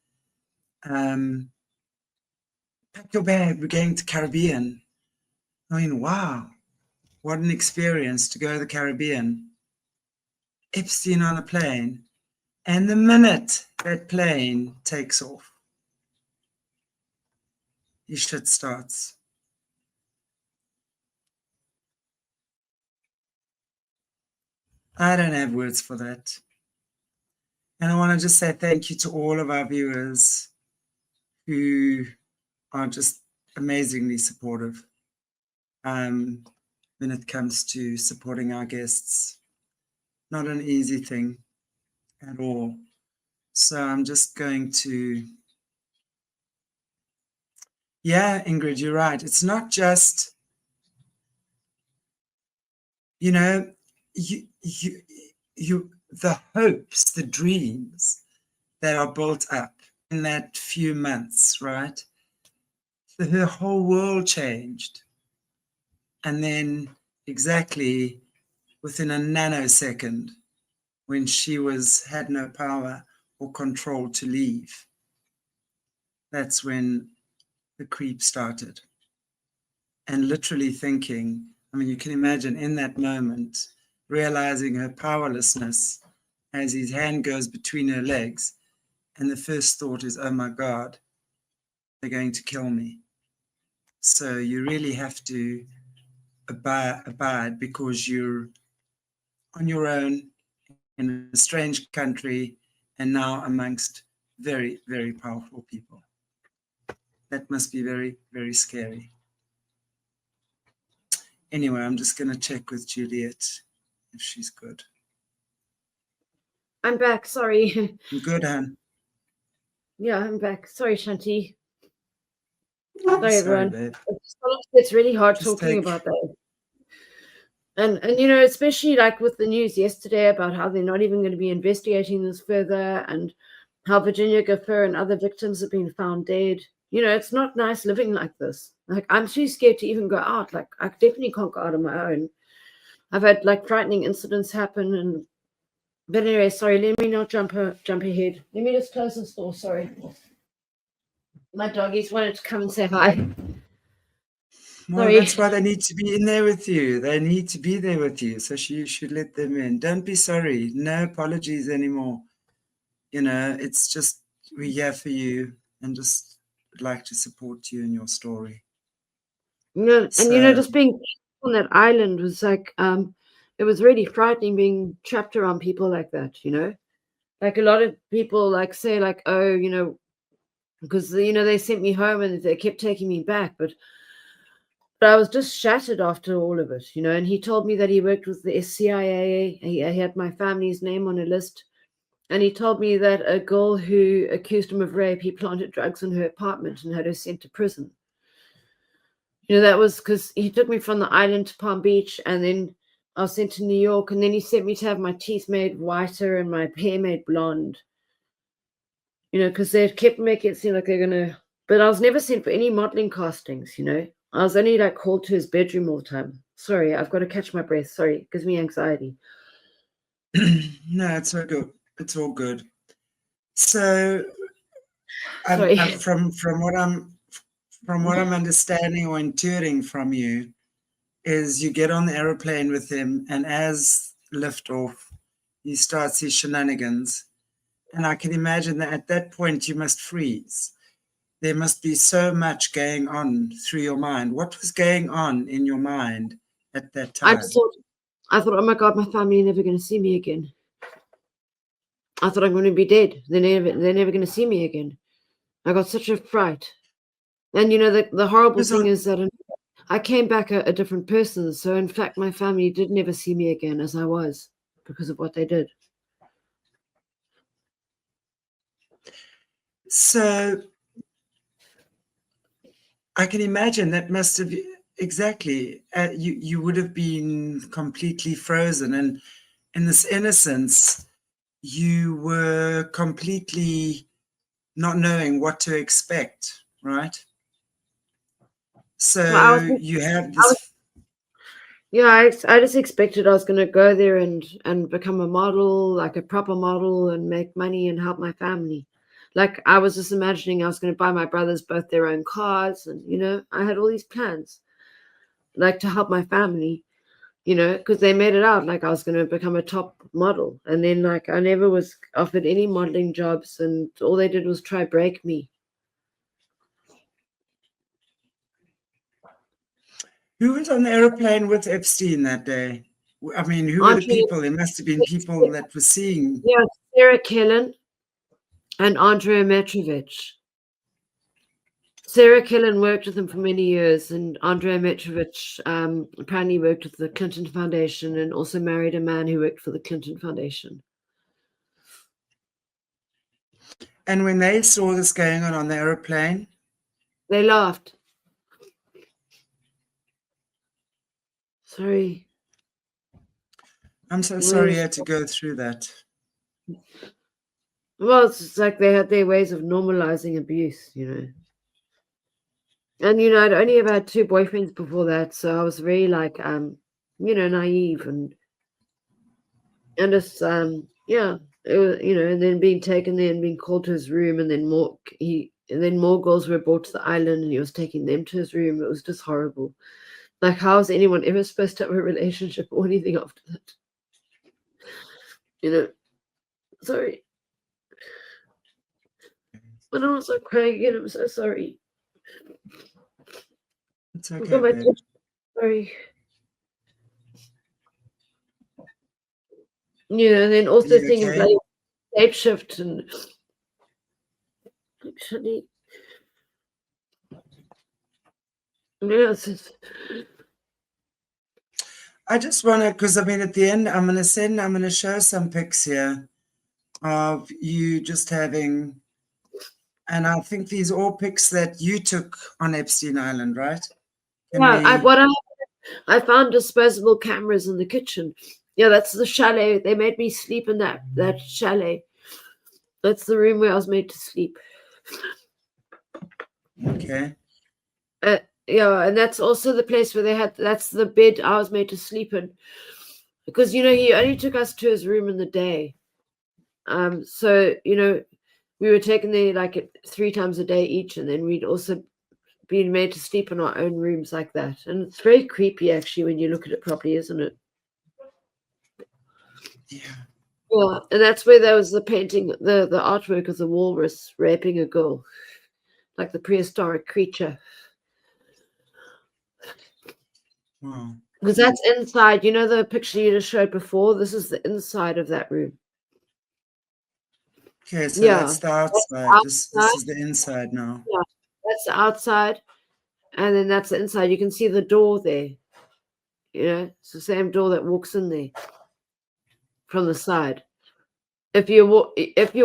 Pack your bag, we're going to Caribbean. I mean, wow, what an experience to go to the Caribbean. Epstein on a plane. And the minute that plane takes off, your shit starts. I don't have words for that. And I want to just say thank you to all of our viewers who are just amazingly supportive when it comes to supporting our guests. Not an easy thing at all. So I'm just going to, yeah, Ingrid, you're right. It's not just, you know, the hopes, the dreams that are built up in that few months, right? So her whole world changed. And then exactly within a nanosecond, when she had no power or control to leave, that's when the creep started. And literally thinking, I mean, you can imagine in that moment, realizing her powerlessness as his hand goes between her legs. And the first thought is, oh my God, they're going to kill me. So you really have to abide, because you're on your own in a strange country and now amongst very, very powerful people. That must be very, very scary. Anyway, I'm just going to check with Juliet if she's good. I'm back. Sorry. I'm good, hon. Yeah, I'm back. Sorry, Shanti. Sorry, everyone. Babe. It's really hard talking about that. And you know, especially like with the news yesterday about how they're not even going to be investigating this further, and how Virginia Gaffer and other victims have been found dead. You know, it's not nice living like this. Like, I'm too scared to even go out. Like, I definitely can't go out on my own. I've had like frightening incidents happen, but anyway, sorry, let me not jump ahead. Let me just close this door. Sorry. My doggies wanted to come and say hi. Well, that's why they need to be in there with you. They need to be there with you. So you should let them in. Don't be sorry. No apologies anymore. You know, it's just, we're here for you and just like to support you in your story. And So just being on that island was like, it was really frightening being trapped around people like that. Like a lot of people like say like, oh, because they sent me home and they kept taking me back, but I was just shattered after all of it. And he told me that he worked with the CIA. He had my family's name on a list. And he told me that a girl who accused him of rape, he planted drugs in her apartment and had her sent to prison. That was because he took me from the island to Palm Beach, and then I was sent to New York, and then he sent me to have my teeth made whiter and my hair made blonde. Because they kept making it seem like they're gonna. But I was never sent for any modeling castings. I was only like called to his bedroom all the time. Sorry, I've got to catch my breath. Sorry, it gives me anxiety. no, it's all good. It's all good. So, Sorry. from what I'm understanding or intuiting from you, is you get on the aeroplane with him, and as liftoff, he starts his shenanigans. And I can imagine that at that point you must freeze. There must be so much going on through your mind. What was going on in your mind at that time? I thought, oh my God, my family are never going to see me again. I thought I'm going to be dead. They're never going to see me again. I got such a fright. And the horrible thing is that I came back a different person. So in fact, my family did never see me again as I was because of what they did. So I can imagine that must have exactly. You would have been completely frozen, and in this innocence, you were completely not knowing what to expect, right? So you have this. I just expected I was going to go there and become a model, like a proper model, and make money and help my family. Like I was just imagining I was going to buy my brothers both their own cars, and I had all these plans, like to help my family, because they made it out like I was going to become a top model, and then like I never was offered any modeling jobs, and all they did was try break me. Who was on the aeroplane with Epstein that day? I mean, who were the people? There must have been people that were seeing. Yeah, Sarah Killen and Andrea Metrovich. Sarah Killen worked with him for many years, and Andrea Metrovich apparently worked with the Clinton Foundation and also married a man who worked for the Clinton Foundation. And when they saw this going on the aeroplane, they laughed. Sorry. I'm so sorry you had to go through that. Well, it's like they had their ways of normalizing abuse, And I'd only ever had 2 boyfriends before that, so I was very like naive and just yeah, it was, and then being taken there and being called to his room, and then more girls were brought to the island, and he was taking them to his room. It was just horrible. Like, how is anyone ever supposed to have a relationship or anything after that? Sorry. But I'm also crying again. I'm so sorry. It's okay, babe. Sorry. Yeah, and then also thinking like shape shift and actually. Yes. I just want to, because I mean, at the end, I'm going to show some pics here of you just having, and I think these are all pics that you took on Epstein Island, right? I found disposable cameras in the kitchen. Yeah, that's the chalet. They made me sleep in that chalet. That's the room where I was made to sleep. Okay. Yeah, and that's also the place where that's the bed I was made to sleep in. Because, he only took us to his room in the day. So, we were taken there like 3 times a day each, and then we'd also been made to sleep in our own rooms like that. And it's very creepy, actually, when you look at it properly, isn't it? Yeah. Yeah, and that's where there was the painting, the artwork of the walrus raping a girl, like the prehistoric creature. Wow. Because that's inside. You know the picture you just showed before? This is the inside of that room. Okay, so Yeah. that's the outside. This outside. is the inside now. Yeah, that's the outside. And then that's the inside. You can see the door there. You know, it's the same door that walks in there from the side. If you're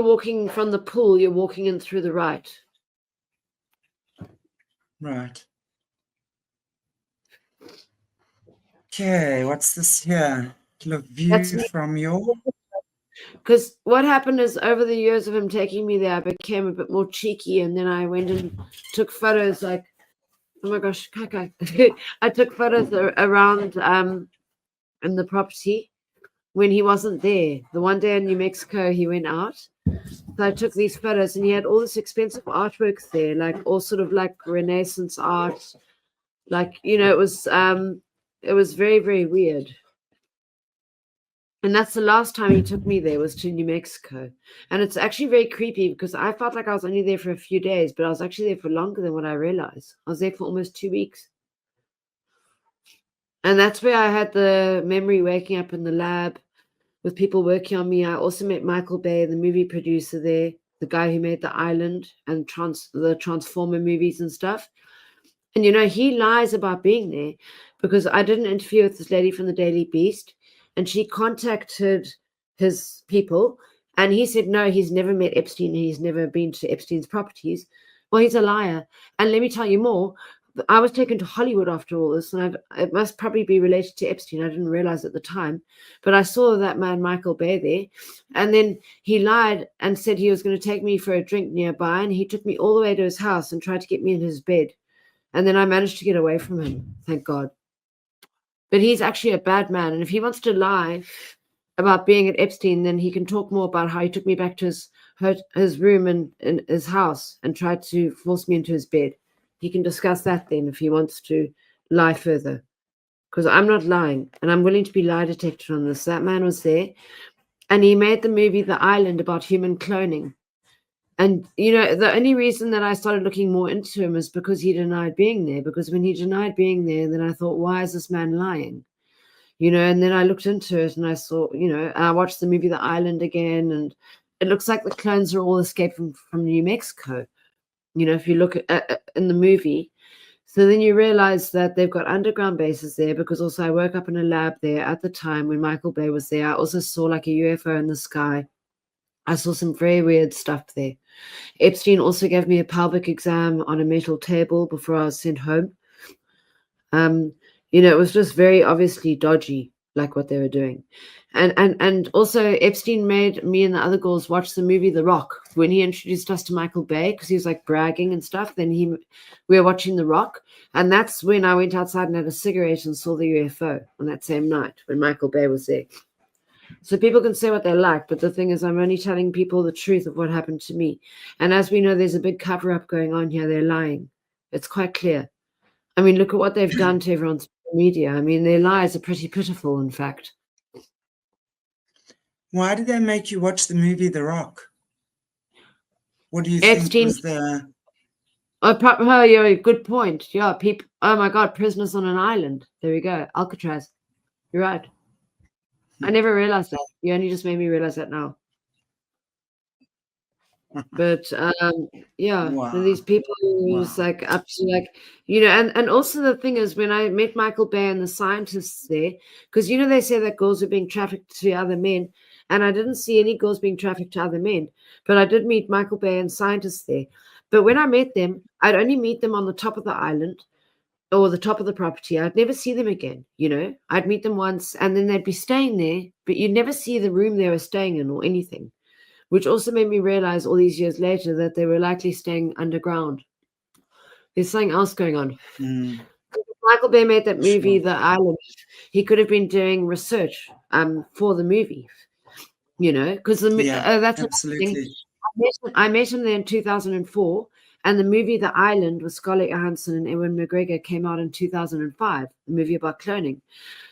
walking from the pool, you're walking in through the right. Right. Okay, what's this here? Look, view That's me. from your... Because what happened is over the years of him taking me there, I became a bit more cheeky, and then I went and took photos. Like, oh my gosh, Kaka! I took photos around in the property when he wasn't there. The one day in New Mexico, he went out. So I took these photos, and he had all this expensive artworks there, like all sort of like Renaissance art. Like, you know, it was very, very weird. And that's the last time he took me there, was to New Mexico. And it's actually very creepy because I felt like I was only there for a few days, but I was actually there for longer than what I realized. I was there for almost 2 weeks. And that's where I had the memory waking up in the lab with people working on me. I also met Michael Bay, the movie producer there, the guy who made The Island and the Transformer movies and stuff. And, you know, he lies about being there because I did an interview with this lady from the Daily Beast, and she contacted his people, and he said, no, he's never met Epstein. He's never been to Epstein's properties. Well, he's a liar. And let me tell you more. I was taken to Hollywood after all this, and it must probably be related to Epstein. I didn't realize at the time, but I saw that man, Michael Bay, there. And then he lied and said he was going to take me for a drink nearby, and he took me all the way to his house and tried to get me in his bed. And then I managed to get away from him, thank God. But he's actually a bad man. And if he wants to lie about being at Epstein, then he can talk more about how he took me back to his room and in his house and tried to force me into his bed. He can discuss that then if he wants to lie further. Because I'm not lying, and I'm willing to be lie detected on this. That man was there, and he made the movie The Island about human cloning. And, you know, the only reason that I started looking more into him is because he denied being there. Because when he denied being there, then I thought, why is this man lying? You know, and then I looked into it and I saw, you know, I watched the movie The Island again, and it looks like the clones are all escaped from New Mexico. You know, if you look at in the movie. So then you realize that they've got underground bases there, because also I woke up in a lab there at the time when Michael Bay was there. I also saw like a UFO in the sky. I saw some very weird stuff there. Epstein also gave me a pelvic exam on a metal table before I was sent home. You know, it was just very obviously dodgy, like what they were doing. And also Epstein made me and the other girls watch the movie The Rock when he introduced us to Michael Bay, because he was like bragging and stuff. Then we were watching The Rock, and that's when I went outside and had a cigarette and saw the UFO on that same night when Michael Bay was there. So people can say what they like, but the thing is, I'm only telling people the truth of what happened to me. And as we know, there's a big cover-up going on here. They're lying. It's quite clear. I mean, look at what they've done to everyone's media. I mean, their lies are pretty pitiful, in fact. Why did they make you watch the movie The Rock? What do you Epstein, think was the... Oh, yeah, good point. Yeah, people. Oh my God, prisoners on an island. There we go. Alcatraz. You're right. I never realized that. You only just made me realize that now. But yeah, Wow. and these people was like up to like, you know, and also the thing is, when I met Michael Bay and the scientists there, because you know they say that girls are being trafficked to other men, and I didn't see any girls being trafficked to other men, but I did meet Michael Bay and scientists there. But when I met them, I'd only meet them on the top of the island or the top of the property. I'd never see them again, you know. I'd meet them once and then they'd be staying there, but you'd never see the room they were staying in or anything, which also made me realize all these years later that they were likely staying underground. There's something else going on. Michael Bay made that movie, The Island. He could have been doing research for the movie, you know, because that's absolutely. I met him there in 2004, and the movie The Island with Scarlett Johansson and Ewan McGregor came out in 2005, a movie about cloning.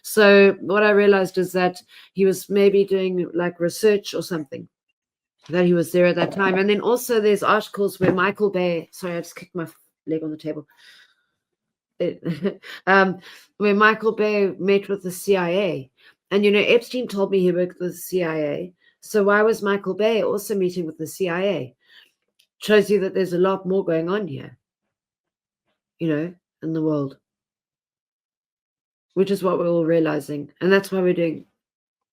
So what I realized is that he was maybe doing like research or something, that he was there at that time. And then also there's articles where Michael Bay, sorry, I just kicked my leg on the table. where Michael Bay met with the CIA. And, Epstein told me he worked with the CIA. So why was Michael Bay also meeting with the CIA? Shows you that there's a lot more going on here, in the world, which is what we're all realizing. And that's why we're doing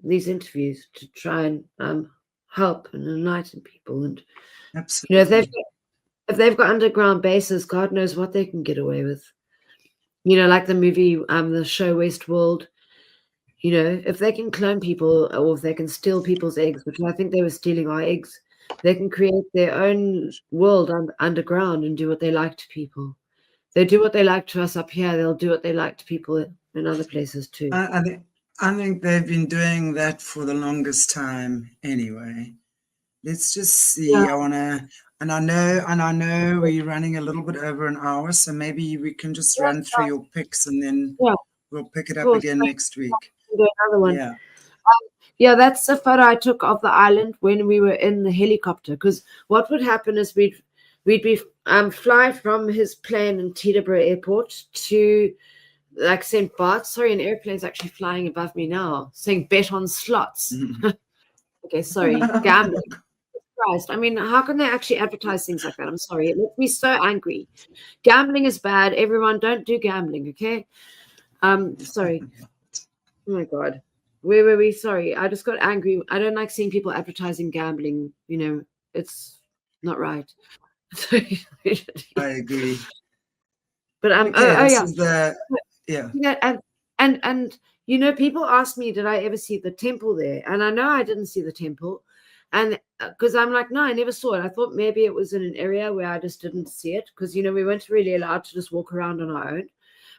these interviews, to try and help and enlighten people. And, Absolutely. if they've got underground bases, God knows what they can get away with. Like the movie, the show Westworld, if they can clone people, or if they can steal people's eggs, which I think they were stealing our eggs, they can create their own world underground and do what they like to people. They do what they like to us up here. They'll do what they like to people in other places too. I think they've been doing that for the longest time anyway. Let's just see. Yeah. I know we're running a little bit over an hour, so maybe we can just run through your picks and then we'll pick it up again next week. Do another one. Yeah. Yeah, that's a photo I took of the island when we were in the helicopter. Because what would happen is we'd be fly from his plane in Teterboro Airport to like St. Bart's. Sorry, an airplane's actually flying above me now, saying bet on slots. Okay, sorry, gambling. Christ. I mean, how can they actually advertise things like that? I'm sorry. It makes me so angry. Gambling is bad. Everyone, don't do gambling, okay? Sorry. Oh my God. Where were we? Sorry. I just got angry. I don't like seeing people advertising gambling. It's not right. I agree. But yeah. And people ask me, did I ever see the temple there? And I know I didn't see the temple. And because I'm like, no, I never saw it. I thought maybe it was in an area where I just didn't see it, because, we weren't really allowed to just walk around on our own.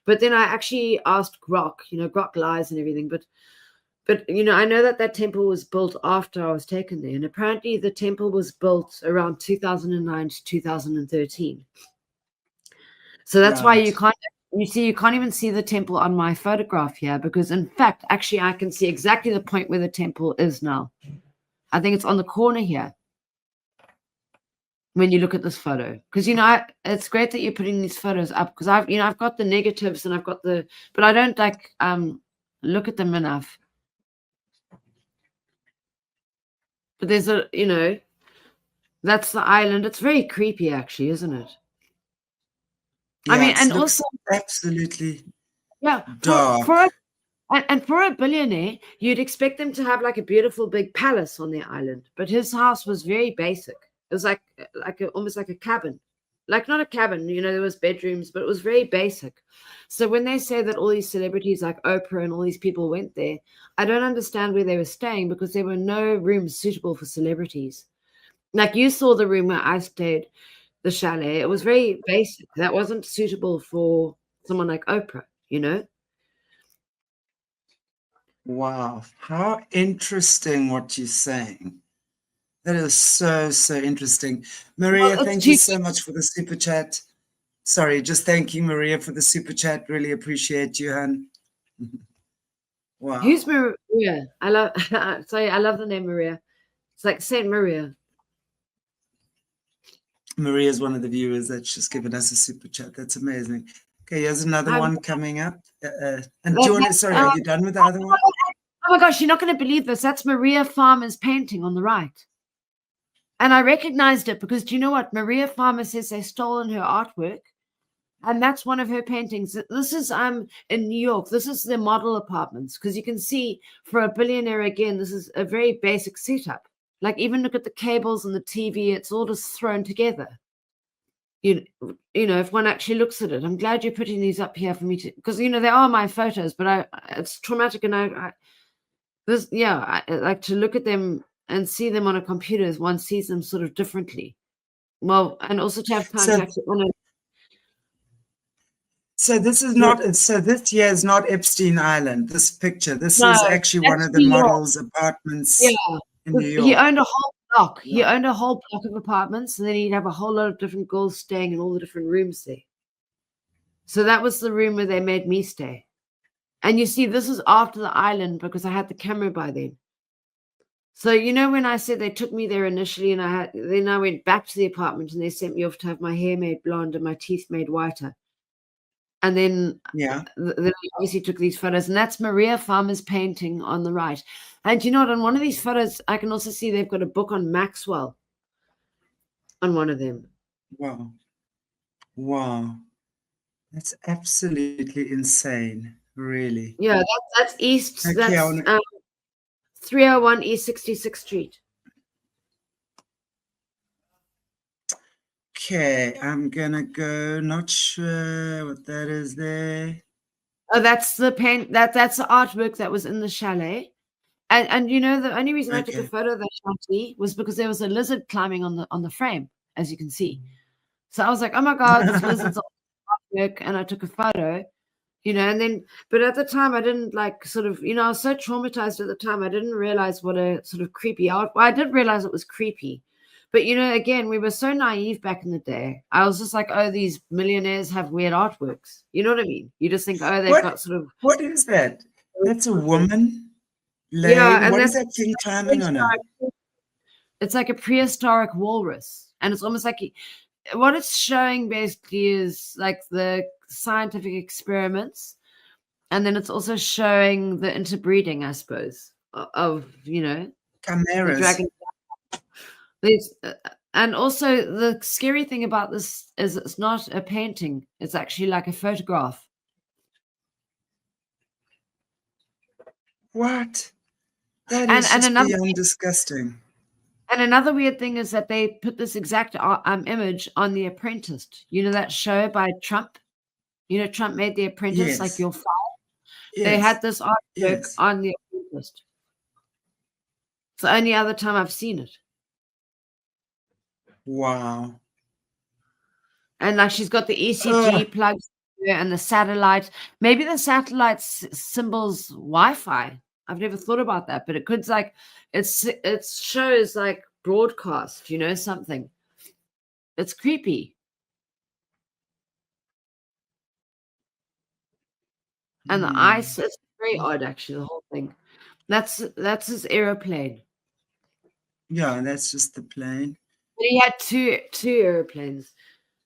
But then I actually asked Grok, Grok lies and everything. But I know that temple was built after I was taken there. And apparently the temple was built around 2009 to 2013. So that's why you can't even see the temple on my photograph here, because in fact, actually, I can see exactly the point where the temple is now. I think it's on the corner here when you look at this photo, because it's great that you're putting these photos up, because I've got the negatives and I've got but I don't look at them enough. But there's that's the island. It's very creepy, actually, isn't it? Yeah, I mean, and also absolutely dark. For a billionaire, you'd expect them to have like a beautiful big palace on their island, but his house was very basic. It was almost like a cabin, like not a cabin. There was bedrooms, but it was very basic. So when they say that all these celebrities like Oprah and all these people went there, I don't understand where they were staying, because there were no rooms suitable for celebrities. Like you saw the room where I stayed, the chalet. It was very basic. That wasn't suitable for someone like Oprah. Wow, how interesting what you're saying. That is so, so interesting. Maria, thank you so much for the super chat. Sorry, just thanking Maria for the super chat. Really appreciate you, hon. Wow. Who's Maria? I love the name Maria. It's like Saint Maria. Maria is one of the viewers that's just given us a super chat. That's amazing. Okay, here's another one coming up. And do you want to, sorry, are you done with the other one? Oh my gosh, you're not going to believe this. That's Maria Farmer's painting on the right. And I recognized it because, do you know what? Maria Farmer says they stolen her artwork. And that's one of her paintings. This is in New York. This is the model apartments, because you can see for a billionaire, again, this is a very basic setup. Like, even look at the cables and the TV. It's all just thrown together. If one actually looks at it. I'm glad you're putting these up here for me to, because, they are my photos, but it's traumatic. And I like to look at them and see them on a computer. One sees them sort of differently. Well, and also to have time to actually on So this is not. So this here is not Epstein Island. This picture. This is actually one of the models' apartments in New York. He owned a whole block. He owned a whole block of apartments, and then he'd have a whole lot of different girls staying in all the different rooms there. So that was the room where they made me stay. And you see, this is after the island, because I had the camera by then. So when I said they took me there initially, and then I went back to the apartment, and they sent me off to have my hair made blonde and my teeth made whiter. And then Yeah. they obviously took these photos, and that's Maria Farmer's painting on the right. And you know what? On one of these photos, I can also see they've got a book on Maxwell on one of them. Wow. Wow. That's absolutely insane, really. Yeah, that's East. Okay, That's 301 East 66th Street. Okay, I'm gonna go. Not sure what that is there. Oh, that's the paint. That's the artwork that was in the chalet. And you know, the only reason I took a Okay. photo of that chalet was because there was a lizard climbing on the frame, as you can see. So I was like, oh my God, this lizard's on artwork, and I took a photo, you know, and then, but at the time I didn't like sort of, you know, I was so traumatized at the time, I didn't realize what a sort of creepy art. Well, I did realize it was creepy, but you know, again, we were so naive back in the day. I was just like, oh, these millionaires have weird artworks. You know what I mean? You just think, oh, they've got sort of. What is that? That's a woman Yeah, laying. and What is that's that thing climbing on her? it's like a prehistoric walrus, and it's almost like what it's showing basically is like the scientific experiments, and then it's also showing the interbreeding, I suppose, of you know the Chimeras. dragon. There's and also the scary thing about this is it's not a painting; it's actually like a photograph. What? That And is and just another beyond disgusting. And another weird thing is that they put this exact image on The Apprentice. You know that show by Trump? You know, Trump made The Apprentice, like Yes. your file. They Yes. had this artwork Yes. on The Apprentice. It's the only other time I've seen it. Wow. And like she's got the ECG plugs there and the satellite. Maybe the satellite symbols Wi-Fi. I've never thought about that, but it could like it shows like broadcast, you know, something. It's creepy. And the ice, it's very odd actually, the whole thing. That's his aeroplane. Yeah, that's just the plane. But he had two airplanes.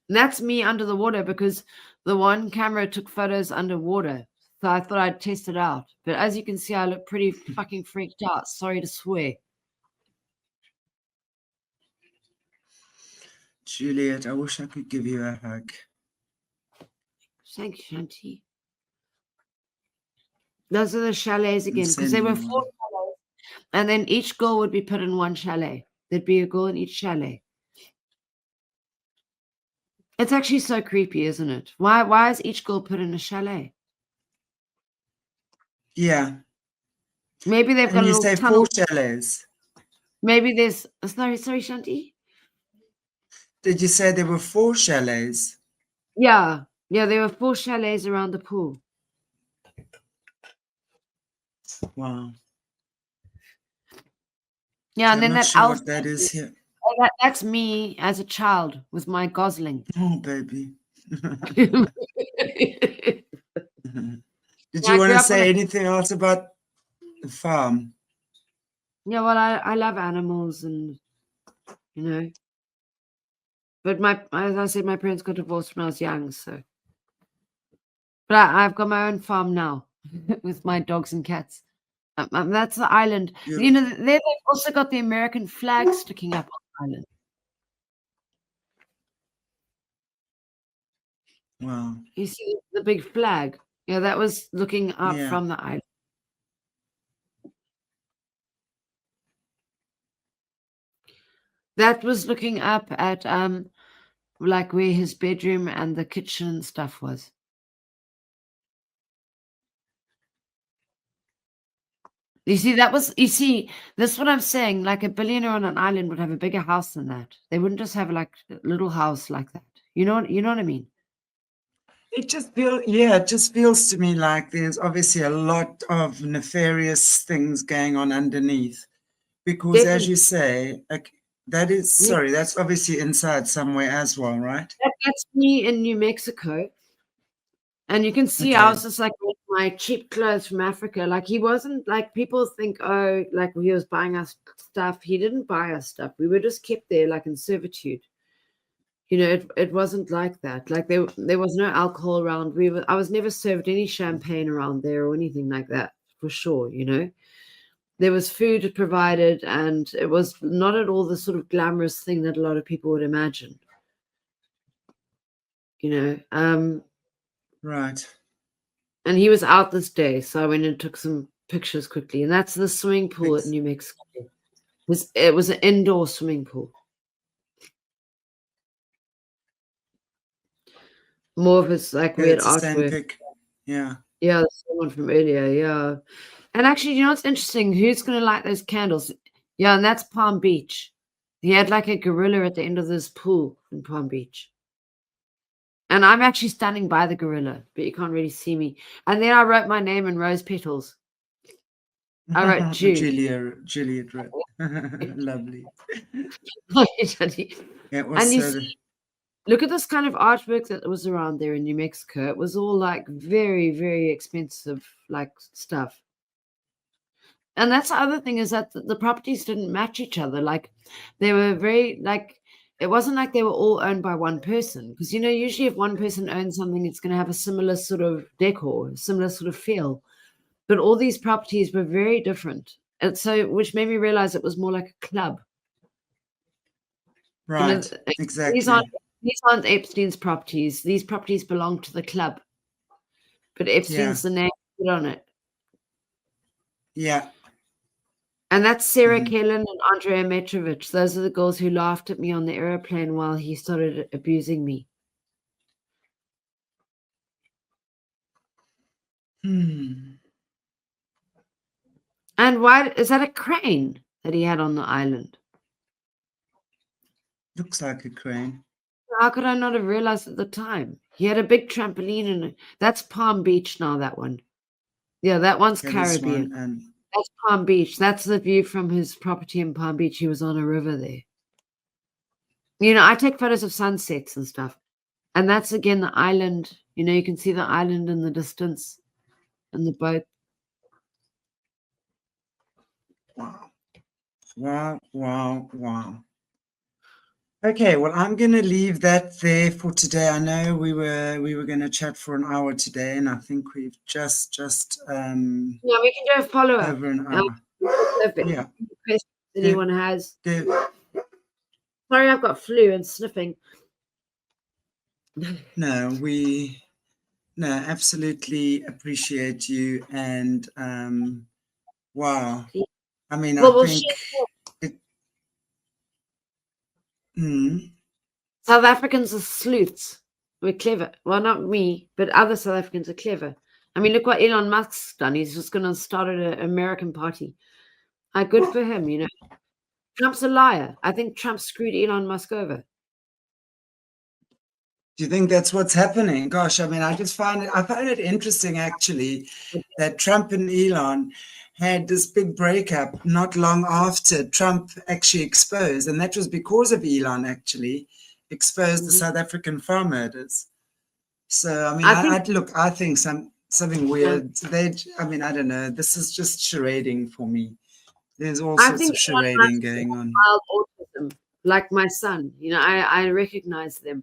And that's me under the water because the one camera took photos underwater. So I thought I'd test it out. But as you can see, I look pretty fucking freaked out. Sorry to swear. Juliet, I wish I could give you a hug. Thank you, Shanti. Those are the chalets again, because there were 4 chalets. And then each girl would be put in one chalet. There'd be a girl in each chalet. It's actually so creepy, isn't it? Why is each girl put in a chalet? Yeah. Maybe they've got And a you little say tunnel. 4 chalets. Maybe there's sorry, Shanti. Did you say there were 4 chalets? Yeah, there were 4 chalets around the pool. Wow. Yeah, and then I'm not that sure elf. what that is here. That's me as a child with my gosling. Oh, baby. Yeah, Did I you want grew to up on say anything else about the farm? Yeah, well, I love animals and you know, but as I said, my parents got divorced when I was young, so. But I've got my own farm now with my dogs and cats. That's the island. You know, Beautiful. they've also got the American flag sticking up on the island. Wow. You see the big flag? Yeah, that was looking up Yeah. from the island. That was looking up at like where his bedroom and the kitchen and stuff was. You see, this is what I'm saying. Like a billionaire on an island would have a bigger house than that. They wouldn't just have like a little house like that. You know what I mean? It just feels to me like there's obviously a lot of nefarious things going on underneath. Because as you say, like that's obviously inside somewhere as well, right? That's me in New Mexico. And you can see I was just like my cheap clothes from Africa. Like he wasn't like people think, oh, like he was buying us stuff. He didn't buy us stuff. We were just kept there like in servitude. You know, it wasn't like that. Like there was no alcohol around. I was never served any champagne around there or anything like that, for sure, you know. There was food provided, and it was not at all the sort of glamorous thing that a lot of people would imagine. You know, Right. and he was out this day, so I went and took some pictures quickly. And that's the swimming pool at New Mexico. It was an indoor swimming pool. More of his like weird It's the same artwork. pic. Yeah. Yeah, the same one from earlier. Yeah. And actually, you know what's interesting? Who's going to light those candles? Yeah, and that's Palm Beach. He had like a gorilla at the end of this pool in Palm Beach. And I'm actually standing by the gorilla, but you can't really see me. And then I wrote my name in rose petals. I wrote Juliet Rose. Lovely. It was And you see, look at this kind of artwork that was around there in New Mexico. It was all like very, very expensive like stuff. And that's the other thing, is that the properties didn't match each other. Like they were very like, it wasn't like they were all owned by one person, because, you know, usually if one person owns something, it's going to have a similar sort of decor, similar sort of feel. But all these properties were very different. And so, which made me realize it was more like a club. right. You know, Exactly. these aren't Epstein's properties. These properties belong to the club. But Epstein's the name put on it. Yeah. And that's Sarah Kellen and Andrea Metrovich. Those are the girls who laughed at me on the airplane while he started abusing me. And why is that a crane that he had on the island? Looks like a crane. How could I not have realized at the time? He had a big trampoline in it. That's Palm Beach now, that one. Yeah, that one's Caribbean. That's Palm Beach. That's the view from his property in Palm Beach. He was on a river there. You know, I take photos of sunsets and stuff. And that's, again, the island. You know, you can see the island in the distance and the boat. Wow. Wow, wow, wow. Okay, well, I'm going to leave that there for today. I know we were going to chat for an hour today, and I think we've just yeah, we can do a follow-up over an hour. Yeah. Questions anyone has. Sorry, I've got flu and sniffing. No, absolutely appreciate you, and wow. I mean, I think South Africans are sleuths. We're clever. Well, not me, but other South Africans are clever. I mean, look what Elon Musk's done. He's just going to start an American party. Good for him, you know. Trump's a liar. I think Trump screwed Elon Musk over. Do you think that's what's happening? Gosh, I mean, I find it interesting, actually, that Trump and Elon had this big breakup not long after Trump actually exposed, and that was because of Elon actually exposed the South African farm murders. So, I mean, I think something weird. I mean, I don't know. This is just charading for me. There's all sorts of charading going on. Mild autism, like my son. You know, I recognize them.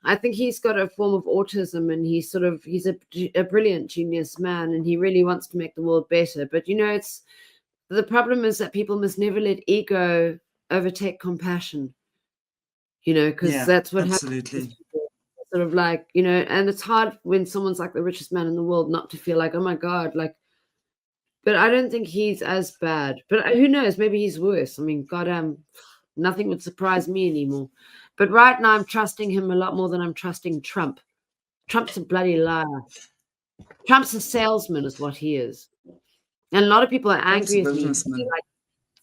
I think he's got a form of autism, and he's a brilliant genius man, and he really wants to make the world better. But, you know, the problem is that people must never let ego overtake compassion, you know, because that's what happens. Sort of like, you know, and it's hard when someone's like the richest man in the world not to feel like, oh my God, like, but I don't think he's as bad. But who knows? Maybe he's worse. I mean, goddamn, nothing would surprise me anymore. But right now, I'm trusting him a lot more than I'm trusting Trump. Trump's a bloody liar. Trump's a salesman, is what he is. And a lot of people are angry with me, like,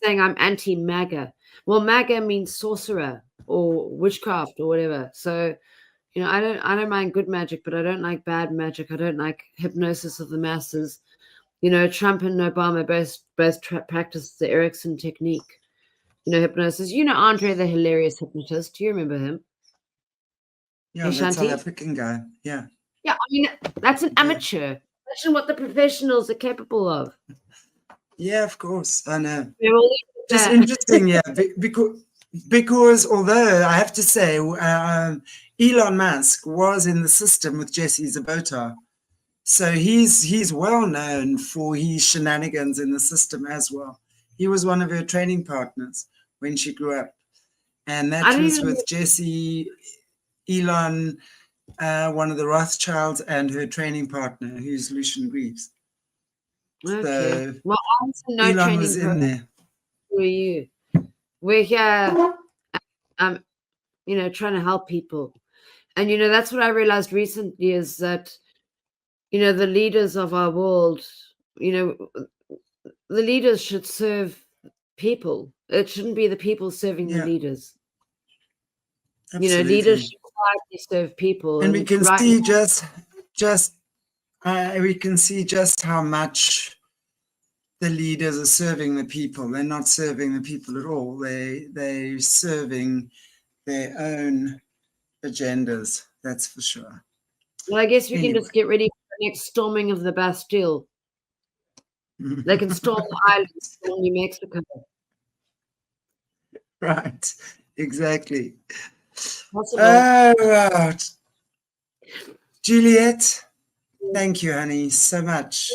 saying I'm anti-MAGA. Well, MAGA means sorcerer or witchcraft or whatever. So, you know, I don't mind good magic, but I don't like bad magic. I don't like hypnosis of the masses. You know, Trump and Obama both practice the Erickson technique. You know, hypnosis. You know, Andre, the hilarious hypnotist. Do you remember him? Yeah, that South African guy. Yeah. Yeah, I mean, that's an amateur. Imagine what the professionals are capable of. Yeah, of course. I know. Just interesting, yeah. Because although I have to say, Elon Musk was in the system with Jesse Zabota, so he's well known for his shenanigans in the system as well. He was one of her training partners when she grew up, and I that don't was even. with Jesse, Elon, one of the Rothschilds, and her training partner, who's Lucian Greaves. Okay. So Well, I'm no Elon training was in there. Who are you? We're here, trying to help people. And, that's what I realized recently is that, the leaders of our world, the leaders should serve people. It shouldn't be the people serving the leaders. Absolutely. Leaders should quietly serve people. And we can see we can see just how much the leaders are serving the people. They're not serving the people at all. They're serving their own agendas. That's for sure. Well, I guess we Anyway. can just get ready for the next storming of the Bastille. They can storm the island, storm New Mexico. Right. Exactly. Possible. Oh, right. Juliet, thank you, honey, so much.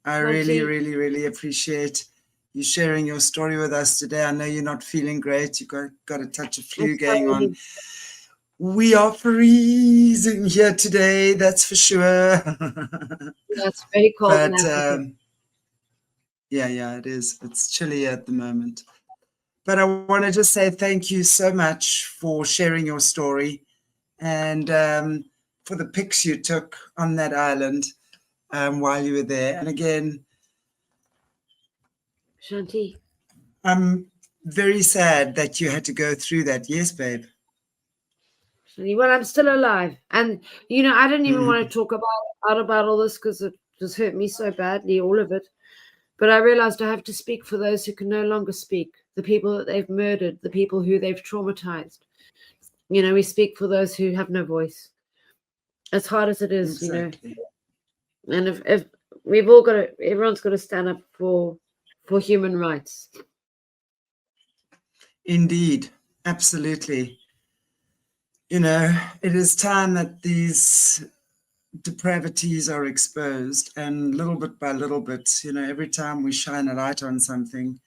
I really, really, really appreciate you sharing your story with us today. I know you're not feeling great. You got a touch of flu going on. We are freezing here today, that's for sure. Yeah, it's very cold in Africa. Yeah, it is. It's chilly at the moment. But I want to just say thank you so much for sharing your story and for the pics you took on that island while you were there. And again, Shanti, I'm very sad that you had to go through that. Yes, babe. Well, I'm still alive. And, I didn't even want to talk about all this because it just hurt me so badly, all of it. But I realized I have to speak for those who can no longer speak, the people that they've murdered, the people who they've traumatized. We speak for those who have no voice. As hard as it is, Exactly. And if we've all got to, everyone's got to stand up for human rights. Indeed, absolutely. It is time that these depravities are exposed, and little bit by little bit, every time we shine a light on something,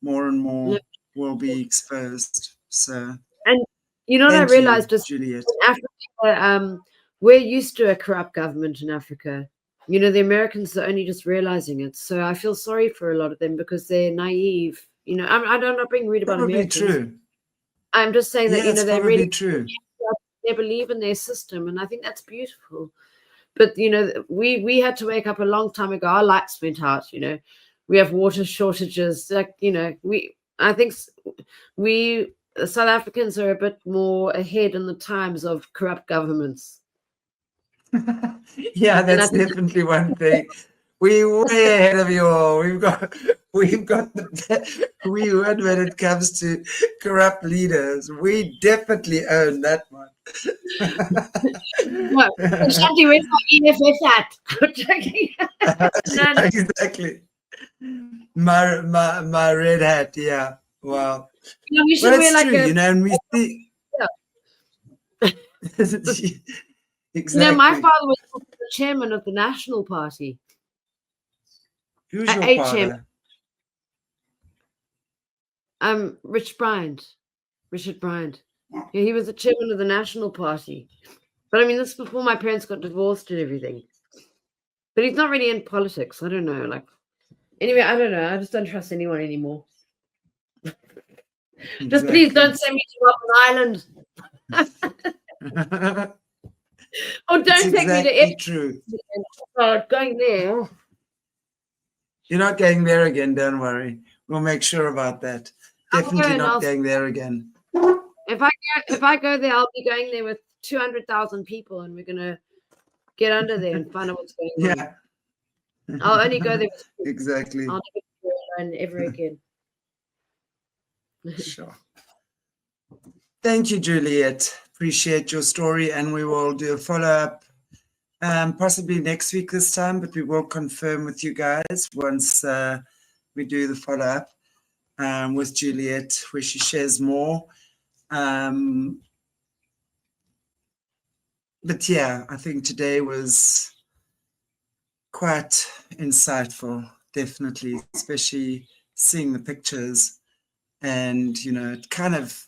more and more will be exposed. So, and what I realized is, Juliet, in Africa, we're used to a corrupt government in Africa. The Americans are only just realizing it. So I feel sorry for a lot of them because they're naive. I'm not being rude about Americans. True. I'm just saying that it's they're really true. They believe in their system, and I think that's beautiful. But we had to wake up a long time ago. Our lights went out. We have water shortages. I think South Africans are a bit more ahead in the times of corrupt governments. Yeah, that's definitely one thing. We're way ahead of you all. We've got we win when it comes to corrupt leaders. We definitely own that one. No, Shanti, where's my EFF at? No. Exactly. My red hat, yeah. Wow. We should wear like true, and we see. Exactly. My father was the chairman of the National Party. Who's your father? Richard Bryant. Yeah, he was the chairman of the National Party. But I mean, this is before my parents got divorced and everything. But he's not really in politics. I don't know. Anyway, I don't know. I just don't trust anyone anymore. Exactly. Just please don't send me to Robben Island. Or don't take me to Epstein. True. Going there. You're not going there again, don't worry. We'll make sure about that. Definitely not going there again. If I go there, I'll be going there with 200,000 people, and we're gonna get under there and find out what's going on. I'll only go there with exactly. I'll never go alone ever again. Sure. Thank you, Juliet. Appreciate your story, and we will do a follow-up possibly next week this time, but we will confirm with you guys once we do the follow-up. with Juliet, where she shares more. But yeah, I think today was quite insightful, definitely, especially seeing the pictures. And, you know, it kind of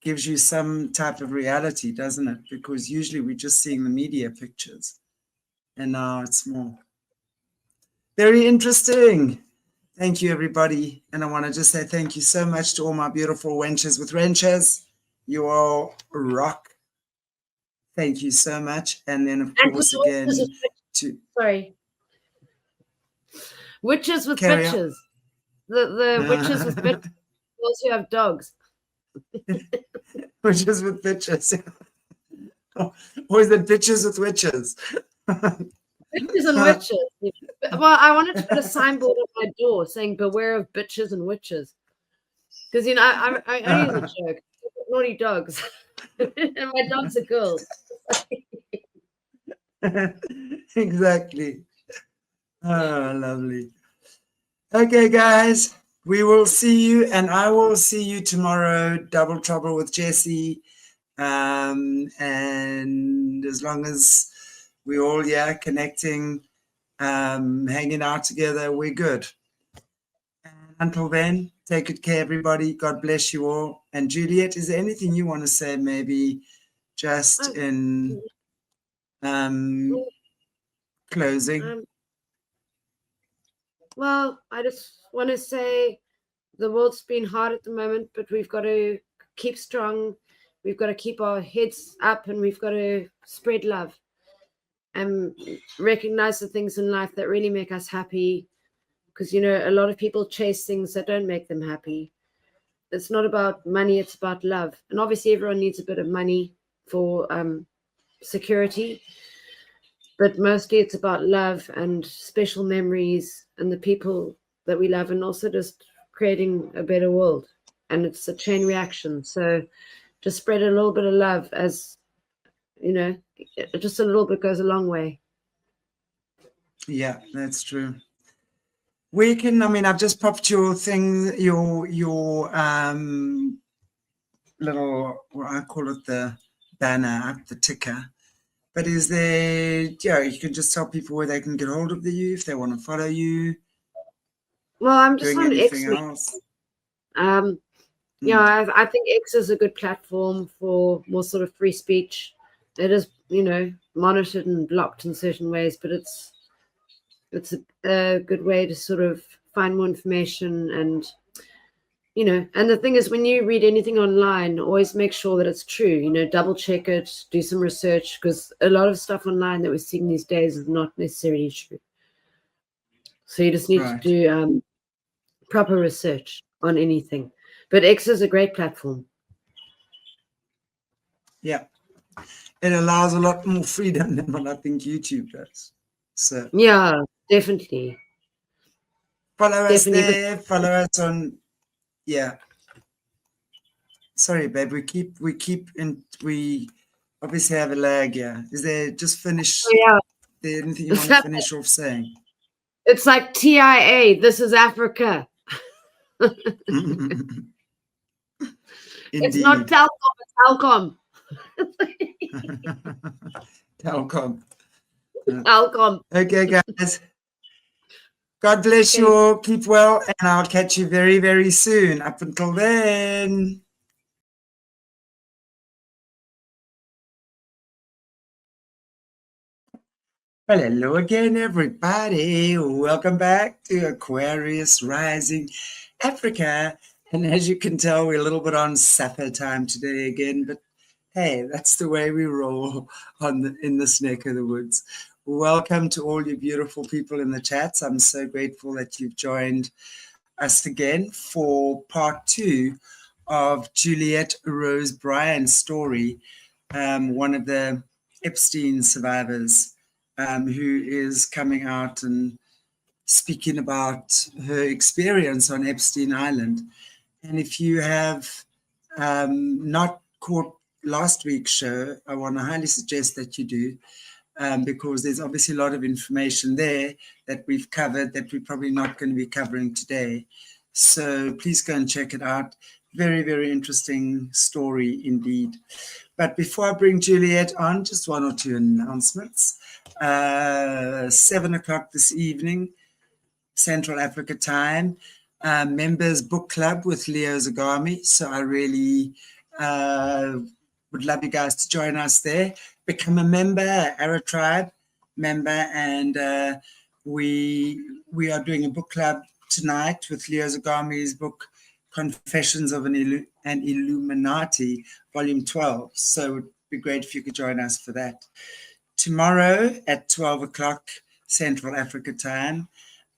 gives you some type of reality, doesn't it? Because usually we're just seeing the media pictures, and now it's more. Very interesting. Thank you, everybody. And I want to just say thank you so much to all my beautiful wenches with wrenches. You all rock. Thank you so much. And then, of course, again, to witches with carry on. bitches. The witches with bitches. Those who have dogs. Witches with bitches. Or is it bitches with witches? Bitches and witches. Well, I wanted to put a signboard on my door saying "Beware of bitches and witches," because you know I only use a joke. Naughty dogs, and my dogs are girls. Exactly. Oh, lovely. Okay, guys, we will see you, and I will see you tomorrow. Double Trouble with Jesse. And as long as we're all connecting, hanging out together, we're good. And until then, take good care, everybody. God bless you all. And Juliet, is there anything you want to say? Maybe just in closing. Well, I just want to say the world's been hard at the moment, but we've got to keep strong. We've got to keep our heads up, and we've got to spread love and recognize the things in life that really make us happy. Because, you know, a lot of people chase things that don't make them happy. It's not about money, it's about love. And obviously everyone needs a bit of money for security, but mostly it's about love and special memories and the people that we love, and also just creating a better world. And it's a chain reaction. So just spread a little bit of love, as you know, just a little bit goes a long way. Yeah, that's true. We can, I mean, I've just popped your thing, your little, what I call it, the banner up, the ticker. But is there, you can just tell people where they can get hold of you if they want to follow you. Well, I'm just doing on anything X. else. Yeah, I think X is a good platform for more sort of free speech. It is, you know, monitored and blocked in certain ways, but it's a good way to sort of find more information. And, you know, and the thing is, when you read anything online, always make sure that it's true, you know, double check it, do some research, because a lot of stuff online that we're seeing these days is not necessarily true. So you just need to do proper research on anything. But X is a great platform. Yeah. It allows a lot more freedom than what I think YouTube does. So yeah, definitely. Follow us there. Follow us on. Yeah. Sorry, babe. We obviously have a lag. Yeah. Is there just finish? Oh, yeah. Is there anything you want to finish off saying? It's like TIA. This is Africa. It's not Telkom. It's Telkom. Telkom. Telkom. Okay, guys. God bless you all. Keep well, and I'll catch you very, very soon. Up until then. Well, hello again, everybody. Welcome back to Aquarius Rising Africa. And as you can tell, we're a little bit on supper time today again, but hey, that's the way we roll in this neck of the woods. Welcome to all you beautiful people in the chats. I'm so grateful that you've joined us again for part 2 of Juliet Rose Bryant's story, one of the Epstein survivors, who is coming out and speaking about her experience on Epstein Island. And if you have not caught last week's show, I want to highly suggest that you do, because there's obviously a lot of information there that we've covered that we're probably not going to be covering today. So please go and check it out. Very, very interesting story indeed. But before I bring Juliet on, just one or two announcements. 7 o'clock this evening, Central Africa time, members book club with Leo Zagami. So I really would love you guys to join us there. Become a member, Arrow Tribe member, and we are doing a book club tonight with Leo Zagami's book, Confessions of an Illuminati, Volume 12. So it would be great if you could join us for that. Tomorrow at 12 o'clock Central Africa time,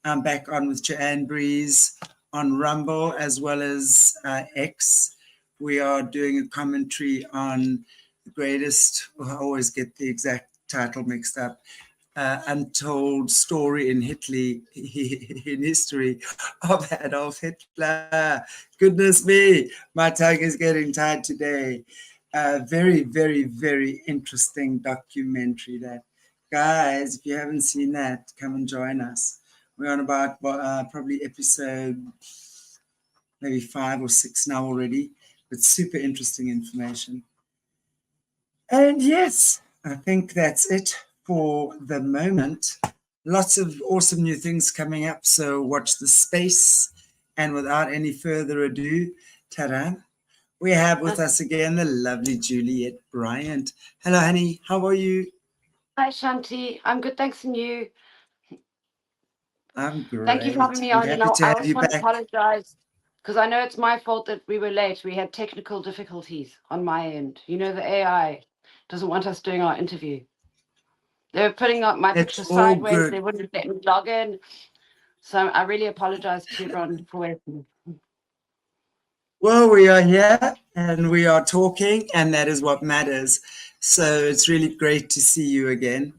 I'm back on with Joanne Breeze on Rumble as well as X. We are doing a commentary on the greatest, I always get the exact title mixed up, untold story in history of Adolf Hitler. Goodness me, my tongue is getting tired today. Very, very, very interesting documentary that. Guys, if you haven't seen that, come and join us. We're on about probably episode maybe 5 or 6 now already, but super interesting information. And yes, I think that's it for the moment. Lots of awesome new things coming up, so watch the space. And without any further ado, ta-da, we have with us again the lovely Juliet Bryant. Hello, honey. How are you? Hi, Shanti. I'm good, thanks, and you? I'm great. Thank you for having me I'm on. happy to I have also you want to back. apologize because I know it's my fault that we were late. We had technical difficulties on my end. You know, the AI doesn't want us doing our interview. They were putting up my It's picture all sideways. good. They wouldn't let me log in. So I really apologize to everyone for waiting. Well, we are here and we are talking, and that is what matters. So it's really great to see you again.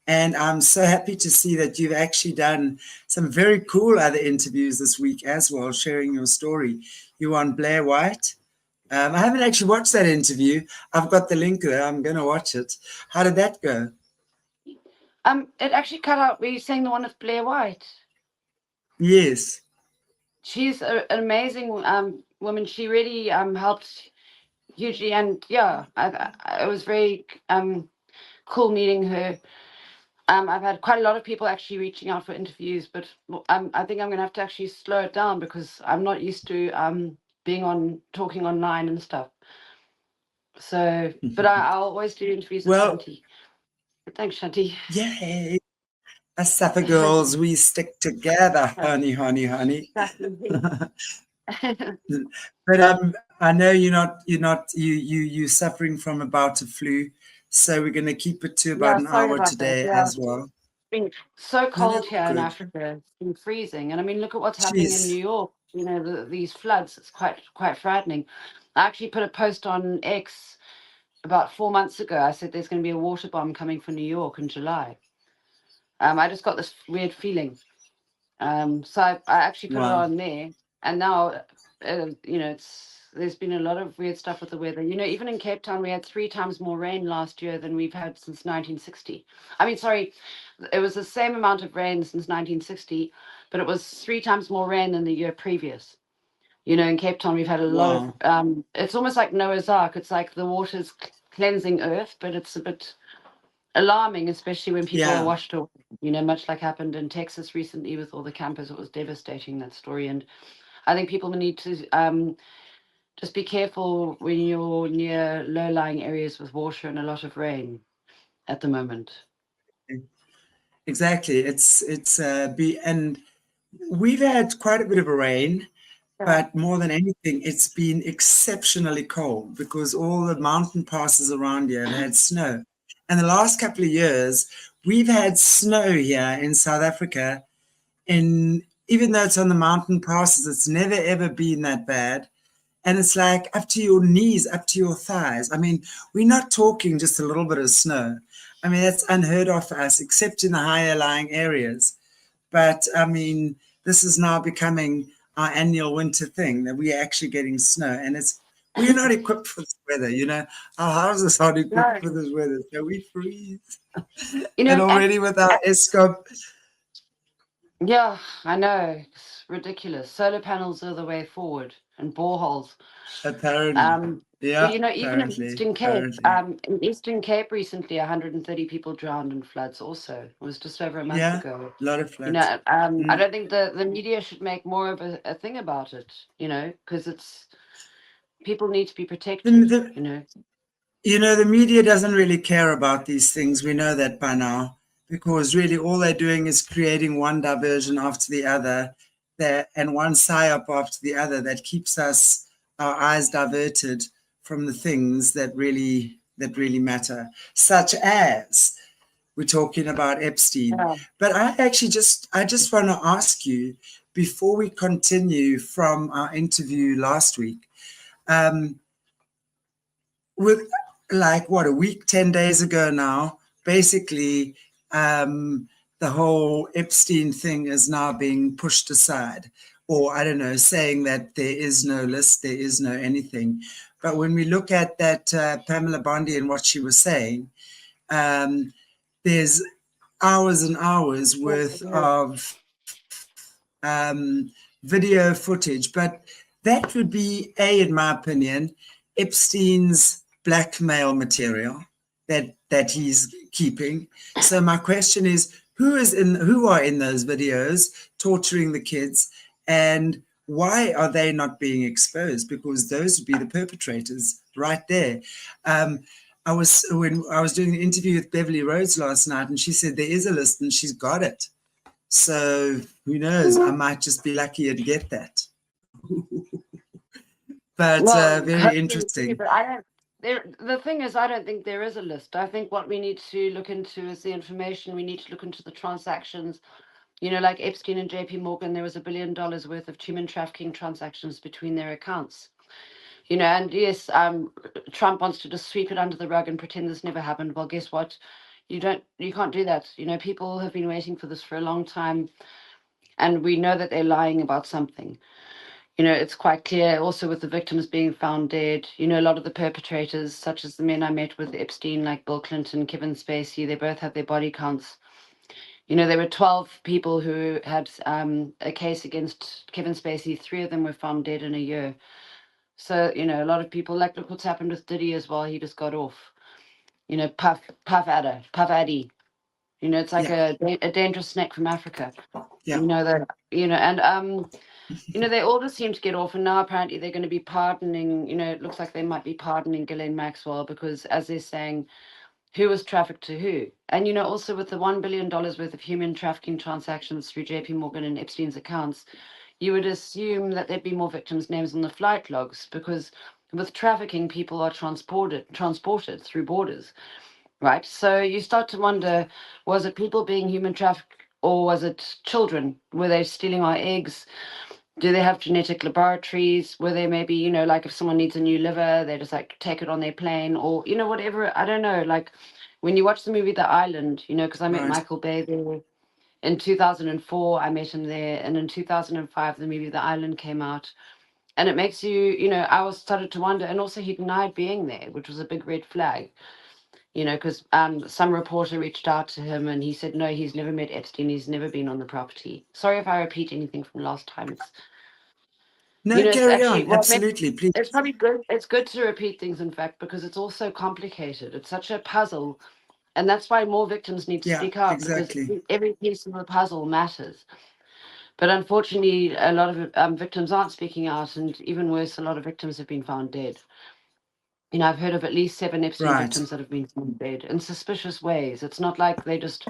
And I'm so happy to see that you've actually done some very cool other interviews this week as well, sharing your story. You on Blair White. I haven't actually watched that interview. I've got the link there. I'm going to watch it. How did that go? It actually cut out. Were you saying the one with Blair White? Yes. She's an amazing woman. She really helped hugely, and yeah, it was very cool meeting her. I've had quite a lot of people actually reaching out for interviews, but I think I'm going to have to actually slow it down because I'm not used to talking online and stuff. So, but I'll always do interviews with Shanti. But thanks, Shanti. Yay. Us Sapper girls, we stick together, honey, honey, honey. But I know you're suffering from a bout of flu, so we're going to keep it to about an hour today as well. It's been so cold here in Africa. It's been freezing, and I mean, look at what's happening in New York. You know, these floods. It's quite frightening. I actually put a post on X about 4 months ago. I said there's going to be a water bomb coming for New York in July. I just got this weird feeling. So I actually put it on there, and now, there's been a lot of weird stuff with the weather. You know, even in Cape Town, we had 3 times more rain last year than we've had since 1960. I mean, sorry, it was the same amount of rain since 1960, but it was 3 times more rain than the year previous. You know, in Cape Town, we've had a lot of, it's almost like Noah's Ark. It's like the water's cleansing Earth, but it's a bit alarming, especially when people are washed away, you know, much like happened in Texas recently with all the campers. It was devastating, that story. And I think people need to just be careful when you're near low-lying areas with water and a lot of rain at the moment. Exactly. And we've had quite a bit of rain, but more than anything, it's been exceptionally cold because all the mountain passes around here have had snow. And the last couple of years, we've had snow here in South Africa. And even though it's on the mountain passes, it's never, ever been that bad. And it's like up to your knees, up to your thighs. I mean, we're not talking just a little bit of snow. I mean, that's unheard of for us, except in the higher lying areas. But I mean, this is now becoming our annual winter thing that we are actually getting snow. And we're not equipped for this weather, you know. Our houses aren't equipped for this weather, so we freeze. You know, and already with our Escom. Yeah, I know. ridiculous. Solar panels are the way forward, and boreholes. Apparently. But Yeah, even in apparently. Eastern Cape, Apparently. in Eastern Cape recently, 130 people drowned in floods. Also, it was just over a month Yeah, ago. a lot of floods. I Mm. don't think the media should make more of a thing about it. Because it's people need to be The, protected. the, the media doesn't really care about these things. We know that by now, because really all they're doing is creating one diversion after the other, and one psyop after the other that keeps our eyes diverted from the things that really matter, such as we're talking about Epstein. Yeah. But I just want to ask you before we continue from our interview last week. Um, with like what, a week, 10 days ago now, basically, the whole Epstein thing is now being pushed aside, or I don't know, saying that there is no list, there is no anything. But when we look at that Pamela Bondi and what she was saying, there's hours and hours worth of video footage, but that would be, in my opinion, Epstein's blackmail material that he's keeping. So my question is, who are in those videos torturing the kids, and why are they not being exposed? Because those would be the perpetrators right there. When I was doing an interview with Beverly Rhodes last night, and she said there is a list and she's got it. So who knows? I might just be luckier to get that. But Well, very hopefully we do, interesting. but I don't. The thing is, I don't think there is a list. I think what we need to look into is the information. We need to look into the transactions. Like Epstein and JP Morgan, there was $1 billion worth of human trafficking transactions between their accounts. And yes, Trump wants to just sweep it under the rug and pretend this never happened. Well, guess what? You can't do that. People have been waiting for this for a long time, and we know that they're lying about something. It's quite clear also with the victims being found dead. A lot of the perpetrators, such as the men I met with Epstein, like Bill Clinton, Kevin Spacey, they both have their body counts. There were 12 people who had a case against Kevin Spacey. 3 of them were found dead in a year. So, a lot of people, like, look what's happened with Diddy as well. He just got off. Puff Addy. It's like Yeah, a dangerous snake from Africa. yeah. That, and they all just seem to get off, and now apparently they're going to be pardoning. It looks like they might be pardoning Ghislaine Maxwell because, as they're saying, who was trafficked to who? And also with the $1 billion worth of human trafficking transactions through JP Morgan and Epstein's accounts, you would assume that there'd be more victims' names on the flight logs because with trafficking, people are transported through borders, right? So you start to wonder, was it people being human trafficked or was it children? Were they stealing our eggs? Do they have genetic laboratories? Were they maybe, like if someone needs a new liver, they just like take it on their plane or, whatever. I don't know. Like when you watch the movie The Island, because I met Right. Michael Bay there in 2004, I met him there. And in 2005, the movie The Island came out. And it makes you, I was started to wonder. And also he denied being there, which was a big red flag, because some reporter reached out to him and he said, no, he's never met Epstein. He's never been on the property. Sorry if I repeat anything from last time. No, It's carry actually, on. well, maybe Absolutely, please. it's probably good. It's good to repeat things, in fact, because it's all so complicated. It's such a puzzle. And that's why more victims need to Yeah, speak out because exactly. every piece of the puzzle matters. But unfortunately, a lot of victims aren't speaking out. And even worse, a lot of victims have been found dead. I've heard of at least 7 Epstein Right. victims that have been found dead in suspicious ways. It's not like they just,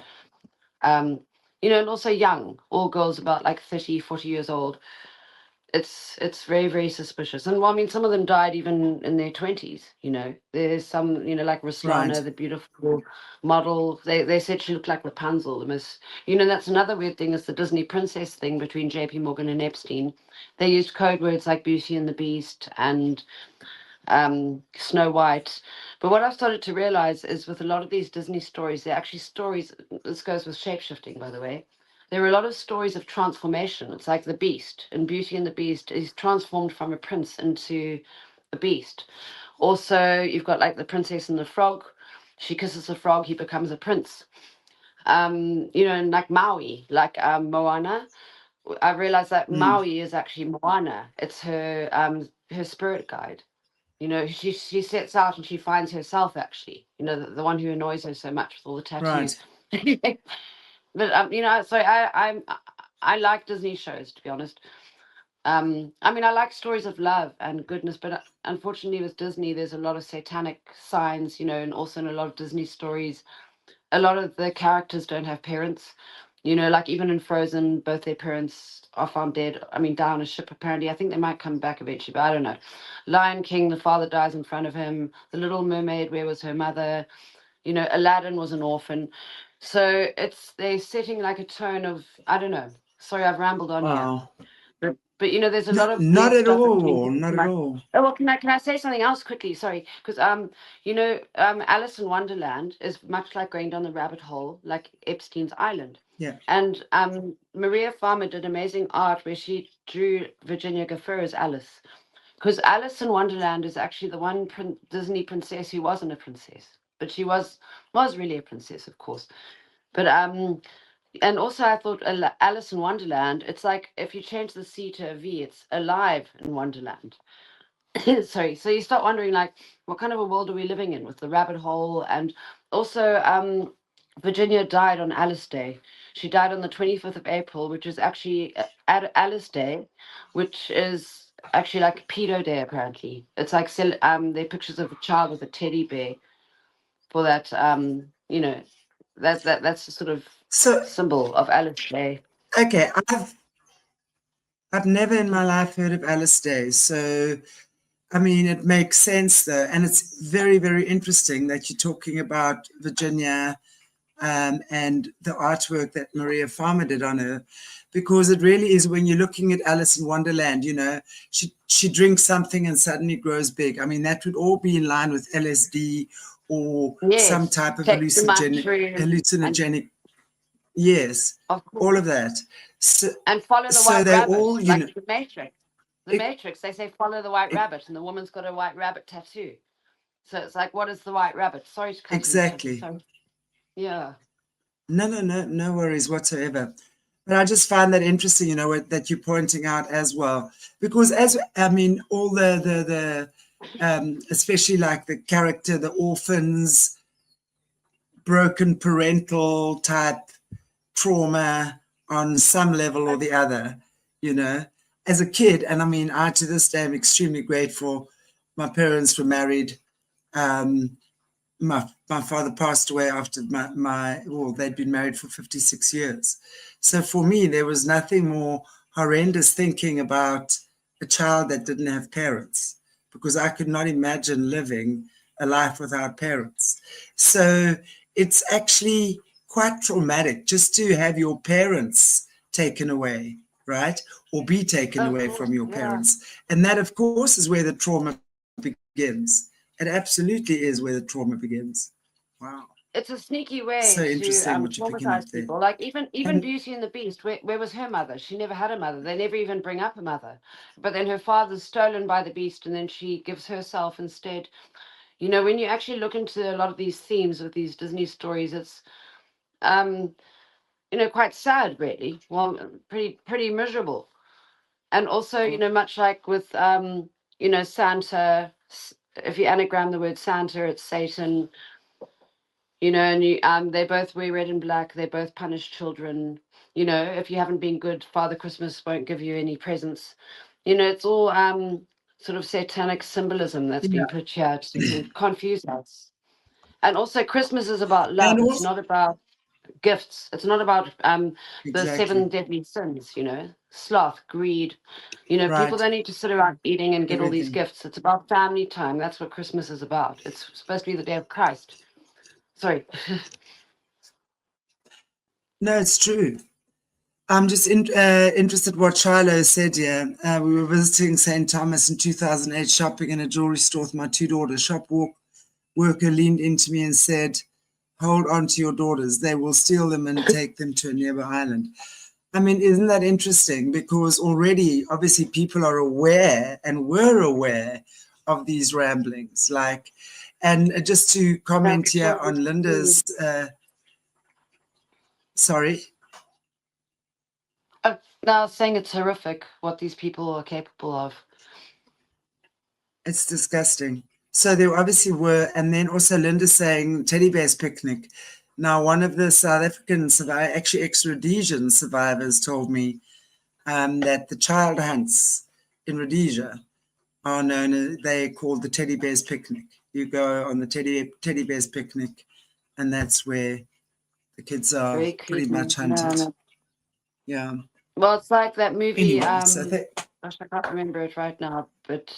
um, and also young, all girls about like 30, 40 years old. It's very, very suspicious. And well, I mean, some of them died even in their 20s. There's some, like Right. Ruslana, the beautiful model. They said she looked like Rapunzel. The most, that's another weird thing is the Disney princess thing between JP Morgan and Epstein. They used code words like Beauty and the Beast and Snow White. But what I've started to realize is with a lot of these Disney stories, they're actually stories. This goes with shapeshifting, by the way. There are a lot of stories of transformation. It's like the Beast, and Beauty and the Beast is transformed from a prince into a beast. Also, you've got like the Princess and the Frog. She kisses a frog, he becomes a prince. And like Maui, like Moana, I realized that Mm. Maui is actually Moana. It's her spirit guide. You know, she sets out and she finds herself actually. You know, the one who annoys her so much with all the tattoos. Right. But you know, so I like Disney shows, to be honest. I mean, I like stories of love and goodness, but unfortunately with Disney, there's a lot of satanic signs, you know, and also in a lot of Disney stories, a lot of the characters don't have parents. You know, like even in Frozen, both their parents are found dead. I mean, down a ship apparently. I think they might come back eventually, but I don't know. Lion King, the father dies in front of him. The Little Mermaid, where was her mother? You know, Aladdin was an orphan. So they're setting like a tone of, I don't know. Sorry, I've rambled on here. Wow. But you know, there's a No, lot of not weird at stuff in all. Kingdom. Not at all. Oh well, can I say something else quickly? Sorry, because you know, Alice in Wonderland is much like going down the rabbit hole, like Epstein's Island. Yeah. And Maria Farmer did amazing art where she drew Virginia Gaffer as Alice, because Alice in Wonderland is actually the one Disney princess who wasn't a princess, but she was really a princess, of course. But and also I thought Alice in Wonderland, it's like if you change the C to a V, it's alive in Wonderland. Sorry, so you start wondering like what kind of a world are we living in with the rabbit hole? And also Virginia died on Alice Day. She died on the 25th of April, which is actually Alice Day, which is actually like pedo day apparently. It's like they're pictures of a child with a teddy bear for that you know, that's the sort of So, symbol of Alice Day. okay, I've never in my life heard of Alice Day. So, I mean, it makes sense though. And it's very, very interesting that you're talking about Virginia and the artwork that Maria Farmer did on her, because it really is when you're looking at Alice in Wonderland, you know, she drinks something and suddenly grows big. I mean, that would all be in line with LSD or some Yes, type of take the mushroom hallucinogenic. Yes, of all course. of that. So, And follow the so white they rabbit, all, you know, like the Matrix. The it, Matrix, they say follow the white it, rabbit, and the woman's got a white rabbit tattoo. So it's like, what is the white rabbit? Sorry to cut in, Jeffrey. exactly. Sorry. Yeah. No worries whatsoever. But I just find that interesting, you know, that you're pointing out as well, because as I mean, all the especially like the character, the orphans, broken parental type trauma on some level or the other, you know, as a kid. And I mean, I to this day am extremely grateful. My parents were married. Um, my father passed away after well, they'd been married for 56 years. So for me, there was nothing more horrendous thinking about a child that didn't have parents, because I could not imagine living a life without parents. So it's actually quite traumatic just to have your parents taken away, right? Or be taken Of away course. from your Yeah. parents. And that, of course, is where the trauma begins. It absolutely is where the trauma begins. Wow. It's a sneaky way So to interesting what you're picking up traumatize there. people. Like even And Beauty and the Beast, where was her mother? She never had a mother. They never even bring up a mother. But then her father's stolen by the beast, and then she gives herself instead. You know, when you actually look into a lot of these themes with these Disney stories, it's you know, quite sad, really. Well, pretty miserable. And also, you know, much like with you know, Santa, if you anagram the word Santa, it's Satan. You know, and you they both wear red and black. They both punish children. You know, if you haven't been good, Father Christmas won't give you any presents. You know, it's all sort of satanic symbolism that's yeah, been put here to confuse us. And also, Christmas is about and love. It's also not about gifts. It's not about the seven exactly deadly sins, you know, sloth, greed. You know, people right, don't need to sit around eating and get all these everything. gifts. It's about family time. That's what Christmas is about. It's supposed to be the day of Christ. Sorry. No, it's true. I'm just interested what Shiloh said here. We were visiting St. Thomas in 2008, shopping in a jewelry store with my two daughters. Worker leaned into me and said, "Hold on to your daughters. They will steal them and take them to a nearby island." I mean, isn't that interesting? Because already, obviously, people are aware and were aware of these ramblings. Like, and just to comment here on Linda's, sorry. I was saying it's horrific what these people are capable of. It's disgusting. So there obviously were, and then also Linda saying teddy bear's picnic. Now, one of the South African actually ex-Rhodesian survivors told me that the child hunts in Rhodesia are known as, they called the teddy bear's picnic. You go on the teddy bear's picnic, and that's where the kids are Very pretty creepy. much hunted. Yeah. Well, it's like that movie. Anyway, so Gosh, I can't remember it right now, but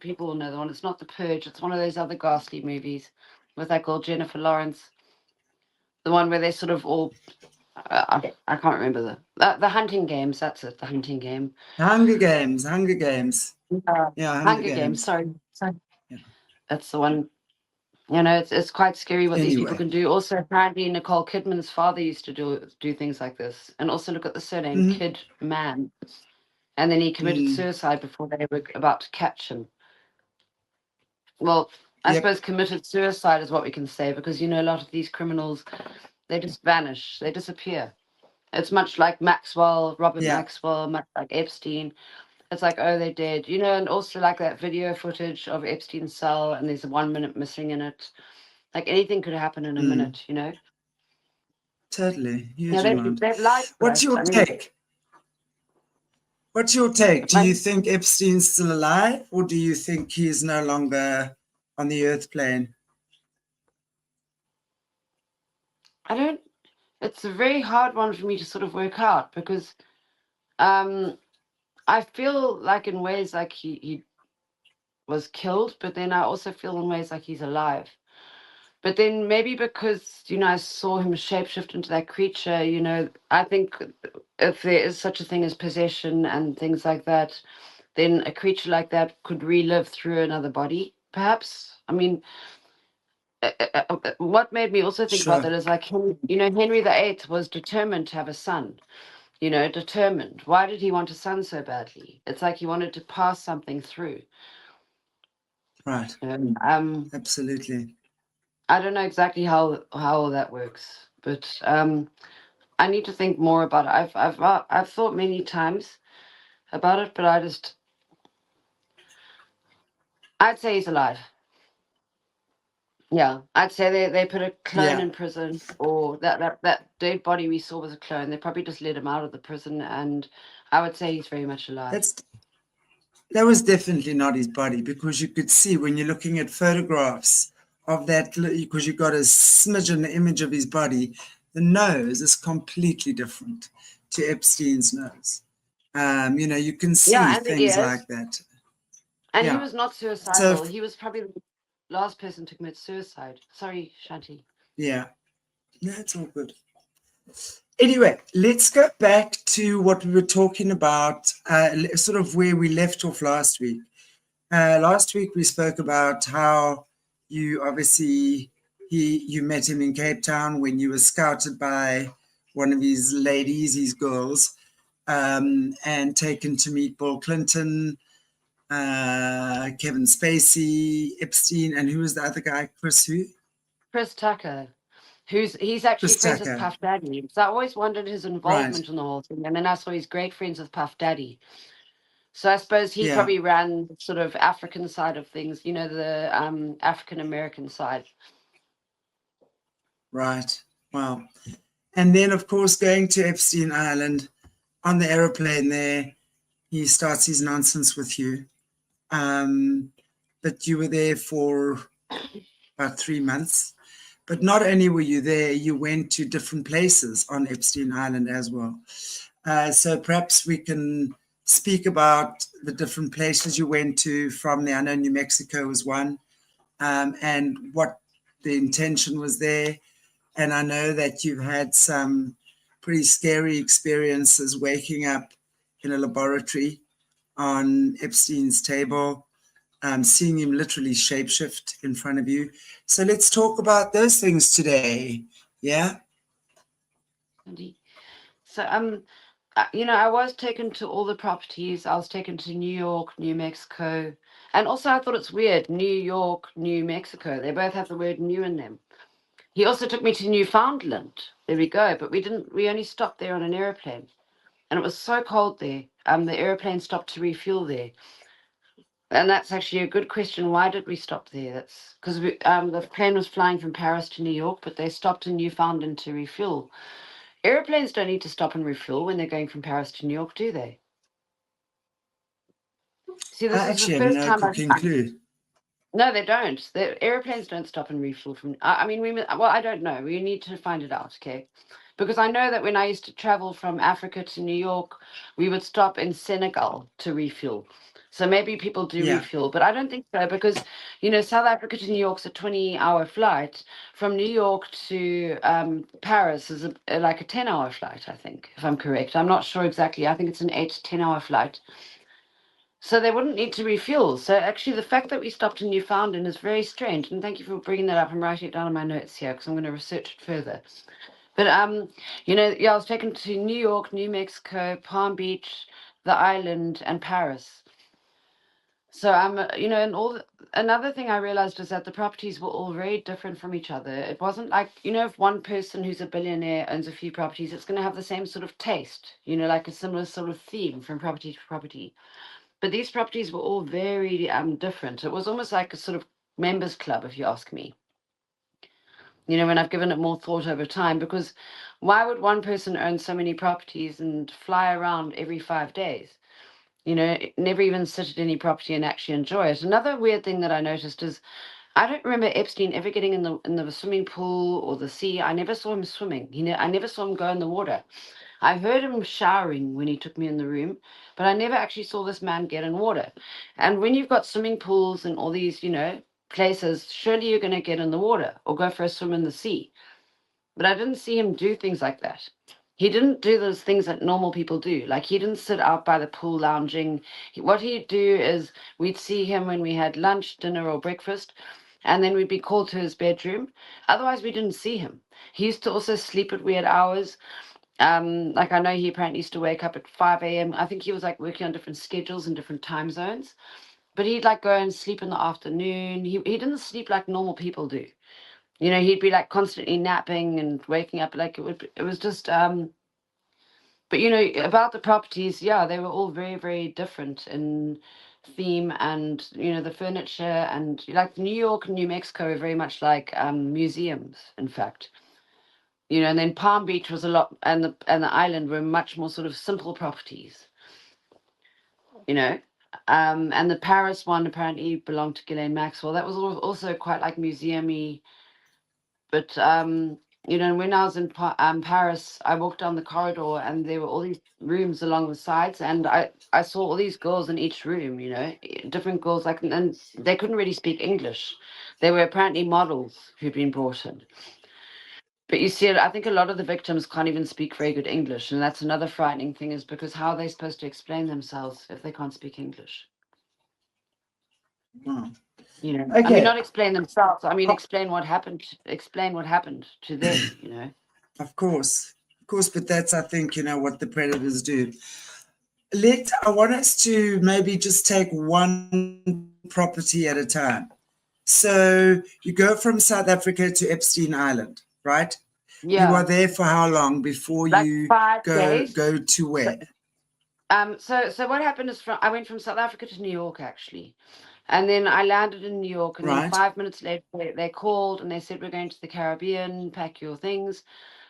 people will know the one. It's not The Purge. It's one of those other ghastly movies with that girl Jennifer Lawrence. The one where they sort of all. I can't remember the Hunting Games. That's it. The Hunting Game. Hunger Games. Yeah, Hunger Games. Sorry. Yeah. That's the one. You know, it's quite scary what these people Anyway. can do. Also, apparently, Nicole Kidman's father used to do things like this. And also, look at the surname Kidman. And then he committed suicide before they were about to catch him. Well, I suppose committed suicide is what we can say, because, you know, a lot of these criminals, they just vanish. They disappear. It's much like Maxwell, Robert Maxwell, much like Epstein. It's like, oh, they're dead. You know, and also like that video footage of Epstein's cell, and there's 1 minute missing in it. Like anything could happen in a minute, you know? Totally. Huge Yeah, amount. they've lied to What's us. your take? What's your take? Do you think Epstein's still alive, or do you think he's no longer on the earth plane? It's a very hard one for me to sort of work out, because I feel like in ways like he was killed, but then I also feel in ways like he's alive. But then maybe because, you know, I saw him shapeshift into that creature, you know, I think if there is such a thing as possession and things like that, then a creature like that could relive through another body, perhaps. I mean, what made me also think about that is like, you know, Henry VIII was determined to have a son, you know, determined. Why did he want a son so badly? It's like he wanted to pass something through. Right. Absolutely. I don't know exactly how all that works, but I need to think more about it. I've thought many times about it, but I'd say he's alive. Yeah, I'd say they put a clone in prison, or that dead body we saw was a clone. They probably just let him out of the prison, and I would say he's very much alive. That was definitely not his body, because you could see when you're looking at photographs of that, because you've got a smidgen image of his body, the nose is completely different to Epstein's nose. You know, you can see things like that. And he was not suicidal. He was probably the last person to commit suicide. Sorry, Shanti. Yeah. No, it's all good. Anyway, let's go back to what we were talking about, sort of where we left off last week. Last week we spoke about how you obviously you met him in Cape Town when you were scouted by one of his ladies, his girls, and taken to meet Bill Clinton, Kevin Spacey, Epstein, and who was the other guy? Chris Tucker. He's actually friends with Puff Daddy. So I always wondered his involvement in the whole thing. And then I saw he's great friends with Puff Daddy. So I suppose he probably ran sort of African side of things, you know, the African American side. Right. Wow. And then, of course, going to Epstein Island on the aeroplane there, he starts his nonsense with you. But you were there for about 3 months. But not only were you there, you went to different places on Epstein Island as well. So perhaps we can speak about the different places you went to from there. I know New Mexico was one, and what the intention was there. And I know that you've had some pretty scary experiences waking up in a laboratory on Epstein's table, seeing him literally shapeshift in front of you. So let's talk about those things today. Yeah. So, you know, I was taken to all the properties. I was taken to New York, New Mexico. And also I thought it's weird, New York, New Mexico. They both have the word new in them. He also took me to Newfoundland. There we go. But we only stopped there on an airplane. and it was so cold there. The airplane stopped to refuel there. And that's actually a good question. Why did we stop there? That's because the plane was flying from Paris to New York, but they stopped in Newfoundland to refuel. Airplanes don't need to stop and refuel when they're going from Paris to New York, do they? See, I this is the actually have first no time cooking clue. No, they don't. The airplanes don't stop and refuel from. I mean, well, I don't know. We need to find it out, okay? Because I know that when I used to travel from Africa to New York, we would stop in Senegal to refuel. So maybe people do Yeah, refuel, but I don't think so because, South Africa to New York's a 20-hour flight. From New York to Paris is like a 10-hour flight, I think, if I'm correct. I'm not sure exactly. I think it's an 8 to 10-hour flight. So they wouldn't need to refuel. So actually, the fact that we stopped in Newfoundland is very strange. And thank you for bringing that up. I'm writing it down in my notes here because I'm going to research it further. But yeah, I was taken to New York, New Mexico, Palm Beach, the island, and Paris. So and another thing I realized is that the properties were all very different from each other. It wasn't like, if one person who's a billionaire owns a few properties, it's going to have the same sort of taste, like a similar sort of theme from property to property. But these properties were all very different. It was almost like a sort of members club, if you ask me. When I've given it more thought over time, because why would one person own so many properties and fly around every 5 days? Never even sit at any property and actually enjoy it. Another weird thing that I noticed is I don't remember Epstein ever getting in the swimming pool or the sea. I never saw him swimming. I never saw him go in the water. I heard him showering when he took me in the room, but I never actually saw this man get in water. And when you've got swimming pools and all these, places, surely you're going to get in the water or go for a swim in the sea. But I didn't see him do things like that. He didn't do those things that normal people do. Like he didn't sit out by the pool lounging. What he'd do is we'd see him when we had lunch, dinner, or breakfast, and then we'd be called to his bedroom. Otherwise, we didn't see him. He used to also sleep at weird hours. Like I know he apparently used to wake up at 5 a.m. I think he was like working on different schedules in different time zones. But he'd like go and sleep in the afternoon. He didn't sleep like normal people do. He'd be like constantly napping and waking up. Like it was just but about the properties, yeah, they were all very, very different in theme and the furniture and like New York and New Mexico are very much like museums, in fact. And then Palm Beach was a lot, and the island were much more sort of simple properties, you know. And the Paris one apparently belonged to Ghislaine Maxwell. That was also quite like museumy. But when I was in Paris, I walked down the corridor, and there were all these rooms along the sides, and I saw all these girls in each room. Different girls, like, and they couldn't really speak English. They were apparently models who'd been brought in. But you see, I think a lot of the victims can't even speak very good English, and that's another frightening thing, is because how are they supposed to explain themselves if they can't speak English? wow. I mean, Okay. not explain themselves. I mean, Oh, explain what happened. Explain what happened to them. of course, but that's, I think, what the predators do. I want us to maybe just take one property at a time. So you go from South Africa to Epstein Island, right? You are Yeah, there for how long before like you 5 days. go to So, where, so what happened is I went from South Africa to New York actually, and then I landed in New York, and then right? 5 minutes later they called and they said we're going to the Caribbean, pack your things.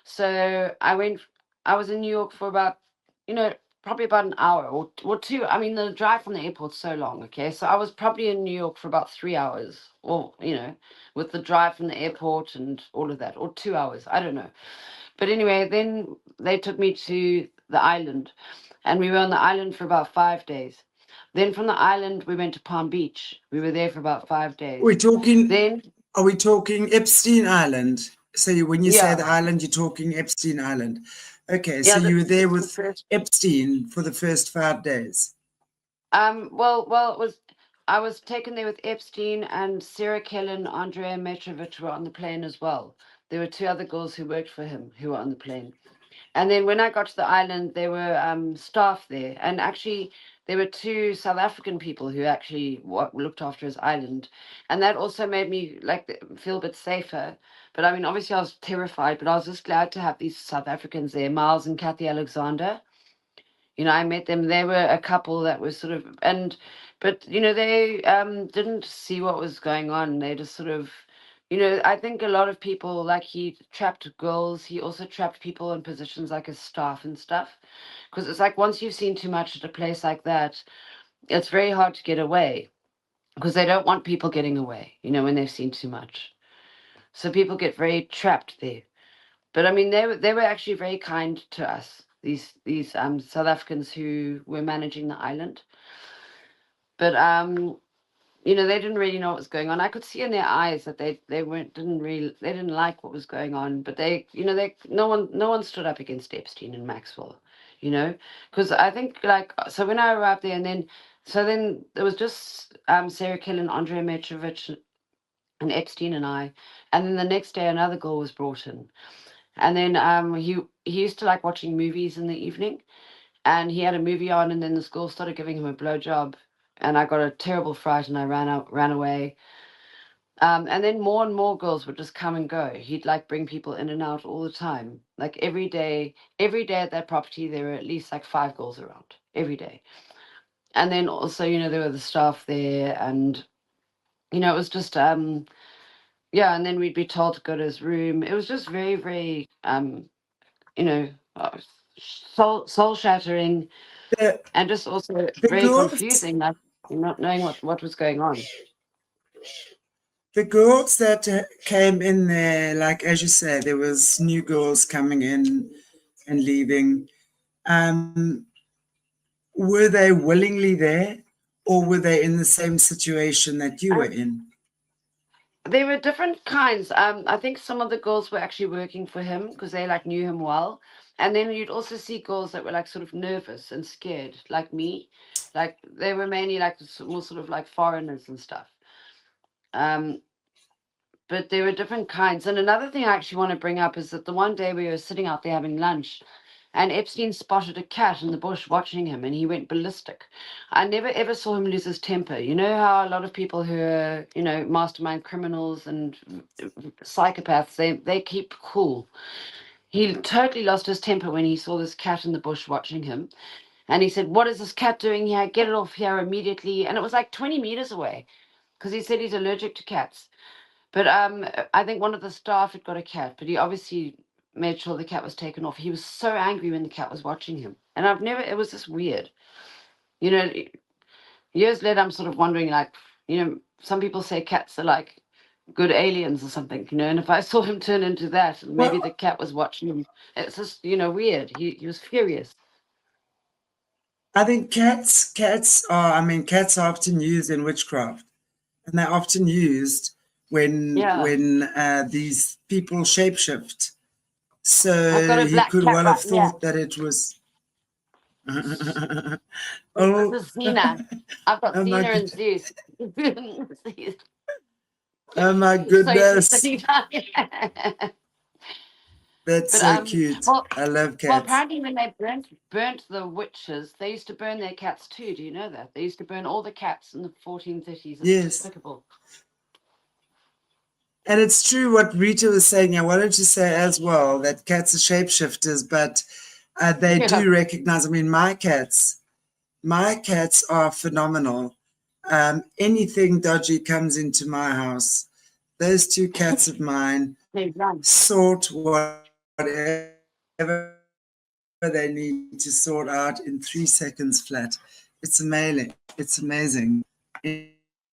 So I was in New York for about, probably about an hour or two. I mean, the drive from the airport's so long, okay? So I was probably in New York for about 3 hours, or, with the drive from the airport and all of that, or 2 hours, I don't know. But anyway, then they took me to the island, and we were on the island for about 5 days. Then from the island, we went to Palm Beach. We were there for about 5 days. We're talking, Then, are we talking Epstein Island? So when you say the yeah, island, you're talking Epstein Island. Okay, so yeah, you were there this is the with first. Epstein for the first 5 days. Well, I was taken there with Epstein, and Sarah Kellen, Andrea Metrovich were on the plane as well. There were two other girls who worked for him who were on the plane. And then when I got to the island, there were staff there, and actually there were two South African people who actually looked after his island, and that also made me like feel a bit safer. But I mean, obviously I was terrified, but I was just glad to have these South Africans there, Miles and Kathy Alexander. You know, I met them. They were a couple that was sort of, but you know, they didn't see what was going on. They just sort of, you know, I think a lot of people, like, he trapped girls. He also trapped people in positions like his staff and stuff. Because it's like once you've seen too much at a place like that, it's very hard to get away because they don't want people getting away, you know, when they've seen too much. So people get very trapped there. But I mean, they were actually very kind to us. These South Africans who were managing the island. But you know, they didn't really know what was going on. I could see in their eyes that they didn't like what was going on. But they, you know, they no one stood up against Epstein and Maxwell, you know, because I think, like, so when I arrived there, and then there was just Sarah Kill and Andrei Metrovich and Epstein and I, and then the next day another girl was brought in, and then he used to like watching movies in the evening, and he had a movie on, and then this girl started giving him a blowjob, and I got a terrible fright, and I ran away. And then more and more girls would just come and go. He'd like bring people in and out all the time. Like every day at that property, there were at least like 5 girls around every day. And then also, you know, there were the staff there, and you know, it was just yeah. And then we'd be told to go to his room. It was just very, very you know, soul shattering, The, and just also the very girls, confusing, like not knowing what was going on. the girls that came in there, like as you say, there was new girls coming in and leaving. Um, were they willingly there, or were they in the same situation that you were Um, in? there were different kinds. I think some of the girls were actually working for him because they like knew him well, and then you'd also see girls that were like sort of nervous and scared, like me. Like they were mainly like more sort of like foreigners and stuff. Um, but there were different kinds. And another thing I actually want to bring up is that the one day we were sitting out there having lunch, and Epstein spotted a cat in the bush watching him, and he went ballistic. I never ever saw him lose his temper. You know how a lot of people who are, you know, mastermind criminals and psychopaths, they keep cool. He totally lost his temper when he saw this cat in the bush watching him. And he said, "What is this cat doing here? Get it off here immediately." And it was like 20 meters away because he said he's allergic to cats. But I think one of the staff had got a cat, but he obviously made sure the cat was taken off. He was so angry when the cat was watching him. And I've never, it was just weird. You know, years later, I'm sort of wondering, like, you know, some people say cats are like good aliens or something, you know, and if I saw him turn into that, and maybe the Well, cat was watching him, it's just, you know, weird. He was furious. I think cats are often used in witchcraft, and they're often used Yeah. when these people shapeshift. I've got So a he black could cat well have right here. thought that it was. This Oh, is Xena. I've got oh my, Xena and Zeus. oh my So she's goodness, sitting down here. that's But so cute. I love well, cats. apparently when they burnt the witches, they used to burn their cats too. Do you know that? They used to burn all the cats in the 1430s. It's Yes. despicable. And it's true what Rita was saying. I wanted to say as well that cats are shapeshifters, but they Yeah. do recognize. I mean, my cats are phenomenal. Anything dodgy comes into my house. Those two cats of mine They run. sort whatever they need to sort out in 3 seconds flat. It's amazing. It's amazing.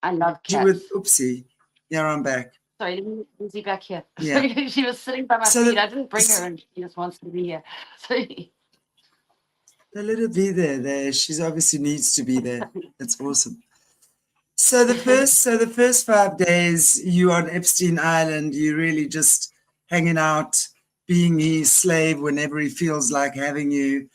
I love With cats. Oopsie. Yeah, I'm back. Sorry, let me easy back here. Yeah. Sorry, she was sitting by my So feet. I didn't bring her, the, and she just wants to be here. So let her be there. She's obviously needs to be there. That's awesome. So the first 5 days you on Epstein Island, you really just hanging out, being his slave whenever he feels like having you,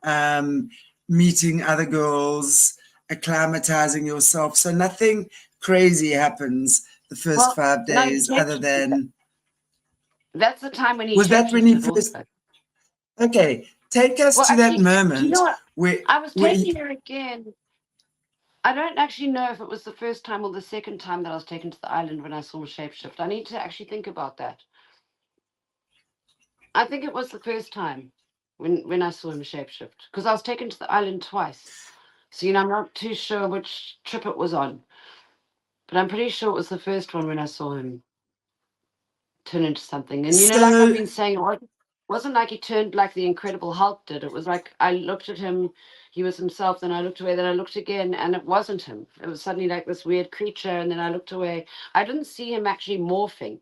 um, meeting other girls, acclimatizing yourself. So nothing crazy happens the first well, five no, he days, other than that's the time when he was that when he shapeshifted first? also. Okay, take us Well, to that actually, do you know moment what? where I was where he, taking her again. I don't actually know if it was the first time or the second time that I was taken to the island when I saw a shapeshift. I need to actually think about that. I think it was the first time when I saw him shapeshift, because I was taken to the island twice. So, I'm not too sure which trip it was on, but I'm pretty sure it was the first one when I saw him turn into something. And, like I've So, been saying, it wasn't like he turned like the Incredible Hulk did. It was like I looked at him, he was himself, then I looked away, then I looked again, and it wasn't him. It was suddenly like this weird creature, and then I looked away. I didn't see him actually morphing.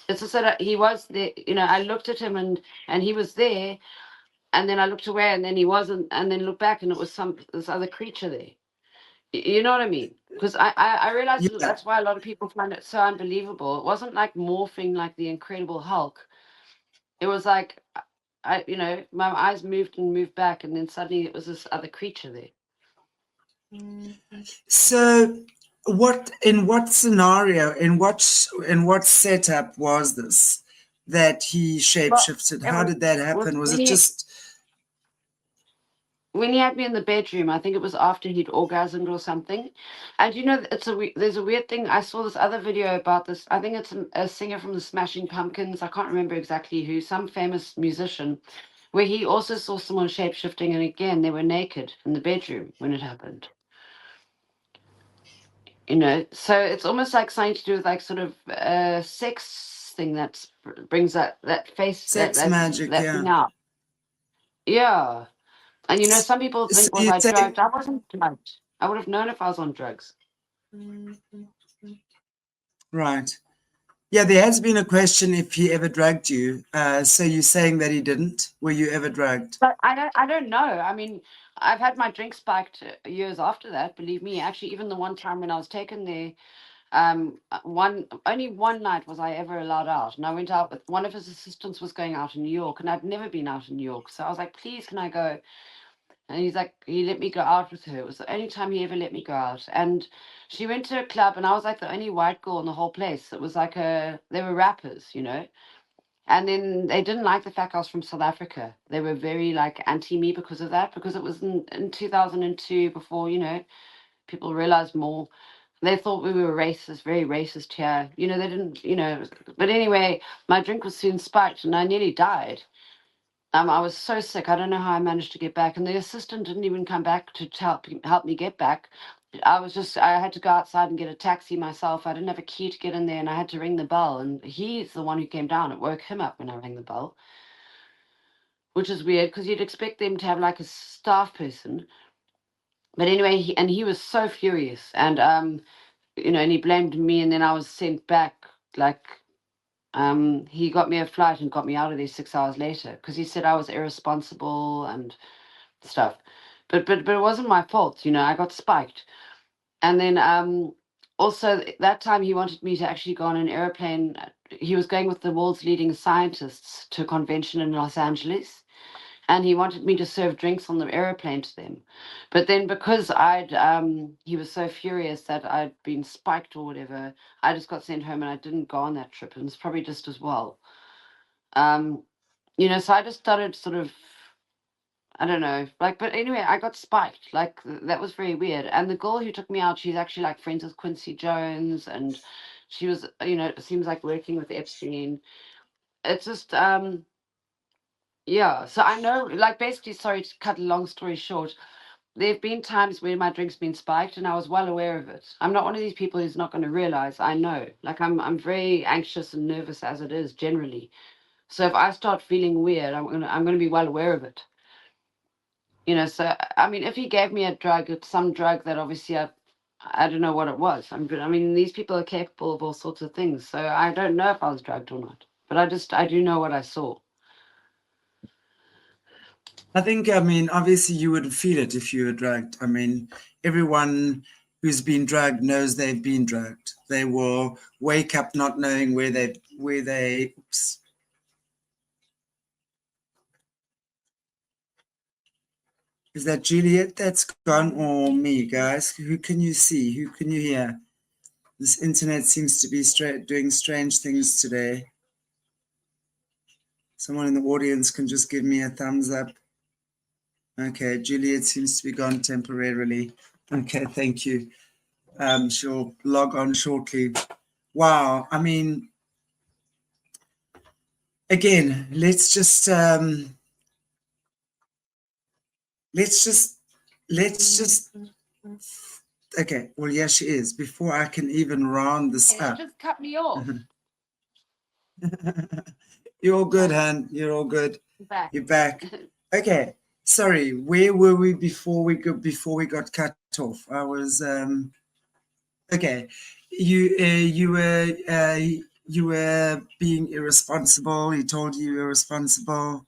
It's just that he was there, I looked at him and he was there, and then I looked away, and then he wasn't, and then looked back, and it was this other creature there. You know what I mean? Because I realized yeah. that's why a lot of people find it so unbelievable. It wasn't like morphing like the Incredible Hulk. It was like my eyes moved and moved back, and then suddenly it was this other creature there. So, in what scenario, in what setup was this that he shapeshifted? How did that happen? Was it just when he had me in the bedroom? I think it was after he'd orgasmed or something. And there's a weird thing. I saw this other video about this. I think it's a singer from the Smashing Pumpkins. I can't remember exactly who, some famous musician, where he also saw someone shapeshifting, and again they were naked in the bedroom when it happened. So it's almost like something to do with like sort of sex thing that brings that face sex magic? that thing out. Yeah. And some people So think, was you I say, drugged? I wasn't drugged. I would have known if I was on drugs. right? Yeah, there has been a question if he ever drugged you. So you're saying that he didn't? Were you ever drugged? But I don't know. I mean, I've had my drink spiked years after that, believe me. Actually, even the one time when I was taken there, only one night was I ever allowed out, and I went out with one of his assistants was going out in New York, and I'd never been out in New York, so I was like, please, can I go? And he's like, he let me go out with her. It was the only time he ever let me go out. And she went to a club, and I was like the only white girl in the whole place. It was like they were rappers, And then they didn't like the fact I was from South Africa. They were very like anti me because of that, because it was in 2002, before, people realized more. They thought we were racist, very racist here. They didn't, but anyway, my drink was soon spiked and I nearly died. I was so sick. I don't know how I managed to get back. And the assistant didn't even come back to help me get back. I had to go outside and get a taxi myself. I didn't have a key to get in there, and I had to ring the bell. And he's the one who came down. It woke him up when I rang the bell, which is weird because you'd expect them to have like a staff person. But anyway, he was so furious. And, and he blamed me. And then I was sent back like, he got me a flight and got me out of there 6 hours later because he said I was irresponsible and stuff. But it wasn't my fault, I got spiked. And then also that time he wanted me to actually go on an airplane. He was going with the world's leading scientists to a convention in Los Angeles. And he wanted me to serve drinks on the airplane to them. But then because he was so furious that I'd been spiked or whatever, I just got sent home and I didn't go on that trip. And it's probably just as well. So I just started sort of, I don't know, like, but anyway, I got spiked. Like, that was very weird. And the girl who took me out, she's actually like friends with Quincy Jones, and she was, it seems like working with Epstein. It's just, yeah. So I know, like, basically, sorry to cut a long story short, there have been times where my drink's been spiked, and I was well aware of it. I'm not one of these people who's not going to realize. I know, like, I'm very anxious and nervous as it is generally. So if I start feeling weird, I'm gonna be well aware of it. So I mean, if he gave me a drug, it's some drug that obviously I don't know what it was. I mean, these people are capable of all sorts of things, so I don't know if I was drugged or not. But I do know what I saw. I think, obviously you would feel it if you were drugged. I mean, everyone who's been drugged knows they've been drugged. They will wake up not knowing where they, oops. Is that Juliet that's gone, or me, guys? Who can you see? Who can you hear? This internet seems to be doing strange things today. Someone in the audience can just give me a thumbs up. Okay, Juliet seems to be gone temporarily. Okay, thank you. She'll log on shortly. Wow, I mean, again, let's just let's just okay, well, yeah, she is. Before I can even round this Yeah, up. just cut me off. You're all good, Han. You're all good. Back. You're back. Okay. Sorry, where were we before we got cut off? I was okay. You were being irresponsible. He told you were irresponsible.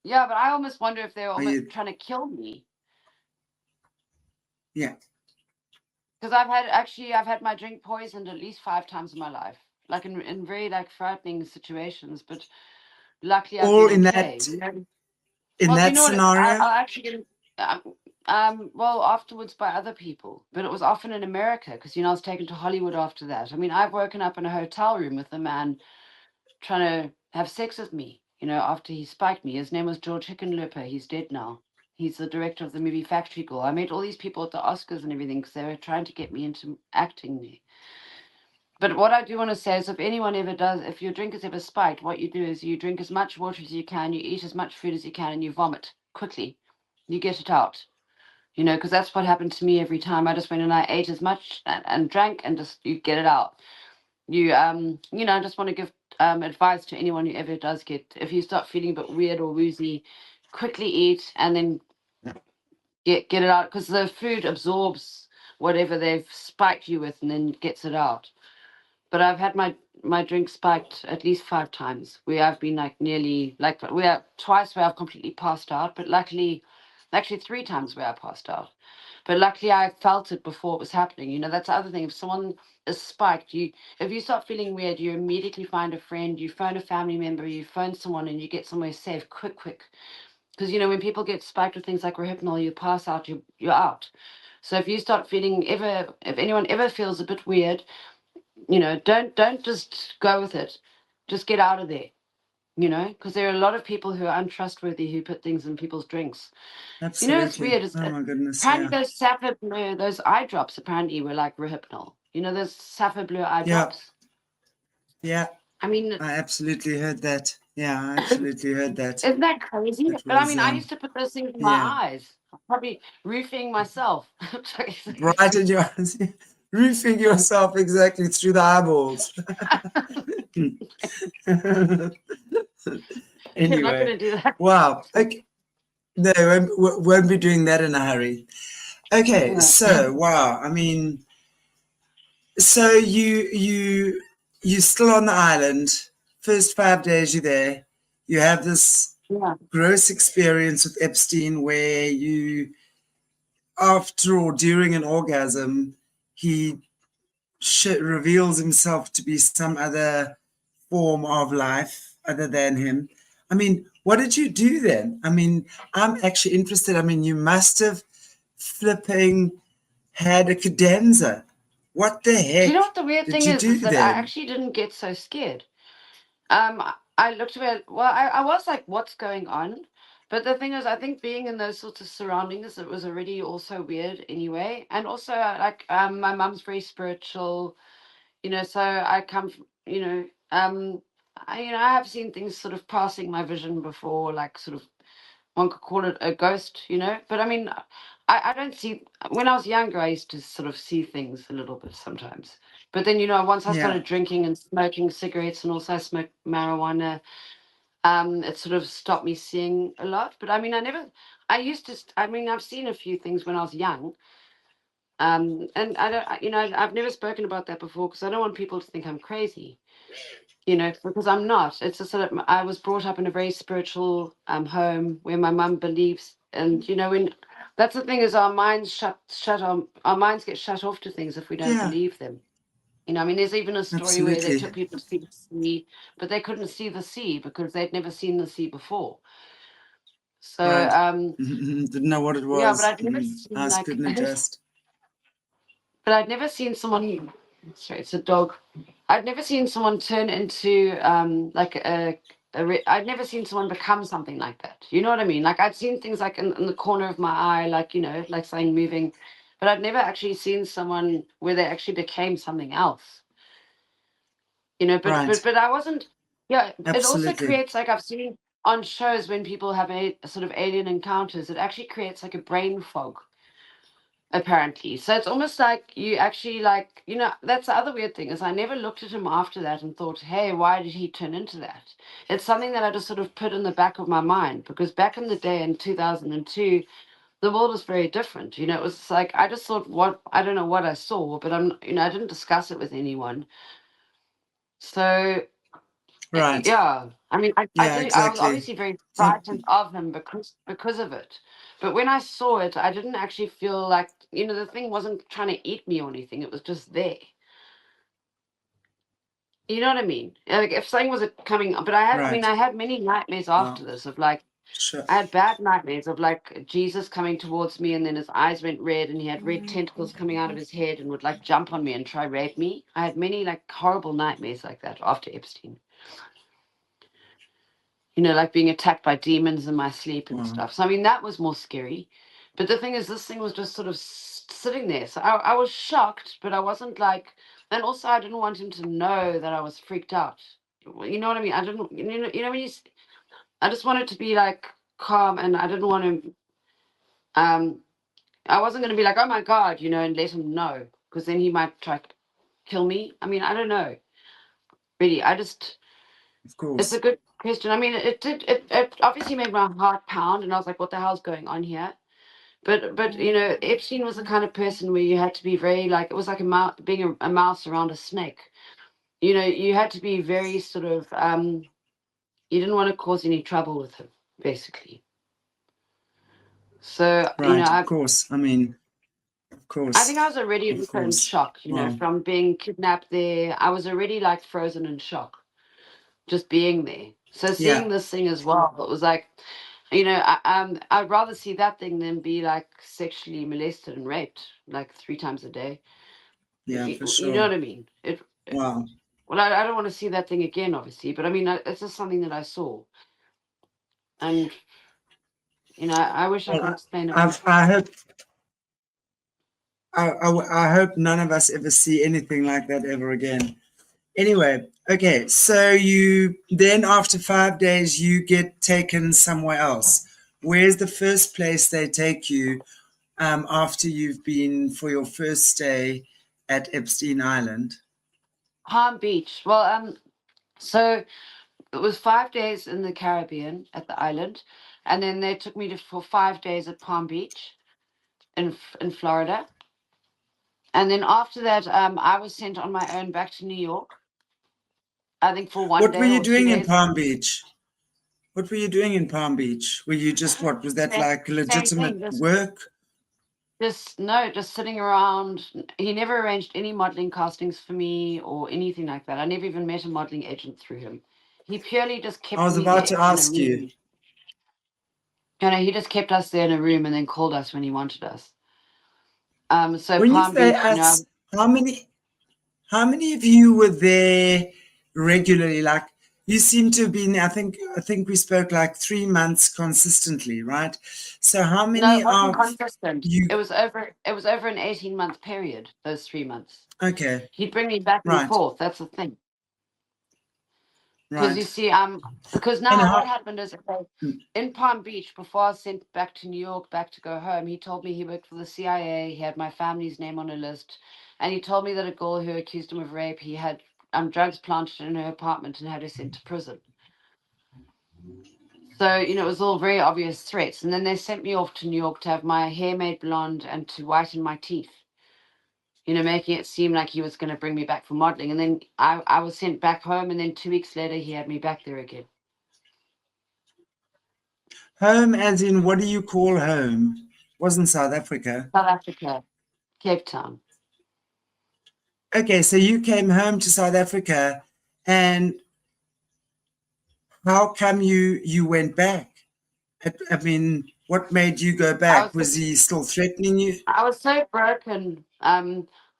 Yeah, but I almost wonder if they're almost trying to kill me. Yeah. Because I've had my drink poisoned at least 5 times in my life, like in very like frightening situations. But luckily, I've All been in okay. that scenario. I'll actually get well afterwards by other people, but it was often in America because I was taken to Hollywood after that. I mean, I've woken up in a hotel room with a man trying to have sex with me. After he spiked me. His name was George Hickenlooper. He's dead now. He's the director of the movie Factory Girl. I met all these people at the Oscars and everything because they were trying to get me into acting there. But what I do want to say is if your drink is ever spiked, what you do is you drink as much water as you can, you eat as much food as you can, and you vomit quickly. You get it out. Because that's what happened to me every time. I just went and I ate as much and drank and just you get it out. I just want to give advice to anyone who ever does if you start feeling a bit weird or woozy, quickly eat and then get it out because the food absorbs whatever they've spiked you with and then gets it out. But I've had my drink spiked at least 5 times where I've been twice where I've completely passed out, but actually 3 times where I passed out. But luckily I felt it before it was happening. That's the other thing. If someone is spiked, if you start feeling weird, you immediately find a friend, you phone a family member, you phone someone and you get somewhere safe quick. Because when people get spiked with things like Rohypnol, you pass out, you're out. So if you start feeling if anyone ever feels a bit weird, don't just go with it. Just get out of there. Because there are a lot of people who are untrustworthy who put things in people's drinks. Absolutely. It's weird. Oh my goodness. Apparently, those Sapphire Blue, those eye drops apparently were like Rohypnol. Those Sapphire Blue eye drops. Yeah. I mean, I absolutely heard that. Yeah, I absolutely heard that. Isn't that crazy? But I mean, I used to put those things in my eyes. Probably roofing myself. Right in your eyes. Roofing yourself exactly through the eyeballs. Anyway, I'm not going to do that. Wow. Okay. No, won't be doing that in a hurry. Okay, so wow. I mean, so you're still on the island. First 5 days you're there. You have this gross experience with Epstein where you, after or during an orgasm, he reveals himself to be some other form of life other than him. I mean, what did you do then? I mean, I'm actually interested. I mean, you must have flipping had a cadenza. What the heck? Do you know what the weird thing is that then? I actually didn't get so scared. I looked at I was like, what's going on? But the thing is, I think being in those sorts of surroundings, it was already also weird anyway. And also, my mum's very spiritual, so I come, I have seen things sort of passing my vision before, like sort of one could call it a ghost, But I mean, I don't see. When I was younger, I used to sort of see things a little bit sometimes. But then, once I started drinking and smoking cigarettes, and also I smoked marijuana, it sort of stopped me seeing a lot. But I mean, I've seen a few things when I was young. And I don't, I've never spoken about that before because I don't want people to think I'm crazy. Because I'm not. It's just that I was brought up in a very spiritual home where my mum believes, and when that's the thing is our minds our minds get shut off to things if we don't believe them. I mean, there's even a story where they took people to see the sea, but they couldn't see the sea because they'd never seen the sea before. So didn't know what it was. Yeah, but I'd never seen couldn't adjust. But I'd never seen someone. Sorry, it's a dog. I'd never seen someone turn into I'd never seen someone become something like that. You know what I mean? Like I'd seen things like in the corner of my eye, like like something moving, but I'd never actually seen someone where they actually became something else. But I wasn't. Yeah, Absolutely. It also creates I've seen on shows when people have a sort of alien encounters, it actually creates like a brain fog, apparently. So it's almost like you actually like, that's the other weird thing is I never looked at him after that and thought, hey, why did he turn into that? It's something that I just sort of put in the back of my mind because back in the day in 2002, the world was very different. It was like I just thought I don't know what I saw, but I didn't discuss it with anyone. So Right. yeah, I mean, Yeah, I was exactly. obviously very frightened of him because of it. But when I saw it, I didn't actually feel like, the thing wasn't trying to eat me or anything. It was just there. You know what I mean? Like if something was coming, but Right. I had many nightmares after Wow. this of like, Sure. I had bad nightmares of like Jesus coming towards me and then his eyes went red and he had red tentacles coming out of his head and would like jump on me and try rape me. I had many like horrible nightmares like that after Epstein. Like being attacked by demons in my sleep and Wow. stuff. So, that was more scary. But the thing is, this thing was just sort of sitting there. So I was shocked, but I wasn't like, and also I didn't want him to know that I was freaked out. You know what I mean? I didn't, when I just wanted to be like calm and I didn't want to, I wasn't going to be like, oh my God, and let him know because then he might try to kill me. I don't know. Really, Of it's a course. good question. It obviously made my heart pound, and I was like, "What the hell's going on here?" But Epstein was the kind of person where you had to be very like it was like a mouse being a mouse around a snake. You had to be very sort of you didn't want to cause any trouble with him, basically. So Right. Of course. I mean, of I think I course. was already Of in course. shock. Wow. From being kidnapped there, I was already like frozen in shock. Just being there. So Yeah. seeing this thing as well, it was like, I'd rather see that thing than be like sexually molested and raped like 3 times a day. Yeah, for You know sure. what I mean? Wow. Well, I don't want to see that thing again, obviously, but it's just something that I saw, and I wish I Well, could explain it more. I hope I hope none of us ever see anything like that ever again. Anyway, okay, so you then after 5 days you get taken somewhere else. Where's the first place they take you after you've been for your first stay at Epstein Island? Palm Beach. Well, so it was 5 days in the Caribbean at the island, and then they took me for 5 days at Palm Beach in Florida. And then after that, I was sent on my own back to New York. I think for one What were day you or two doing in days. Palm Beach? What were you doing in Palm Beach? Were you just what was that like Same legitimate thing. work? Just sitting around. He never arranged any modeling castings for me or anything like that. I never even met a modeling agent through him. He purely just I kept was me about there to in a ask you. room. He just kept us there in a room and then called us when he wanted us. So When you Palm say Beach, us, how many of you were there regularly? Like you seem to have been, I think we spoke like 3 months consistently, right? So how no, many it wasn't of consistent. you It was over an 18-month period, those 3 months. okay, He'd bring me back and right, forth. That's the thing. Because you right. see, because And now what how happened is in Palm Beach, before I was sent back to New York, back to go home, he told me he worked for the CIA. He had my family's name on a list, and he told me that a girl who accused him of rape, he had drugs planted in her apartment and had her sent to prison. So it was all very obvious threats. And then they sent me off to New York to have my hair made blonde and to whiten my teeth. Making it seem like he was going to bring me back for modeling. And then I was sent back home, and then 2 weeks later, he had me back there again. home as in what do you call home? Wasn't South Africa. South Africa, Cape Town. Okay, so you came home to South Africa and how come you went back? I mean, what made you go I back? was Was he still threatening you? I was so broken.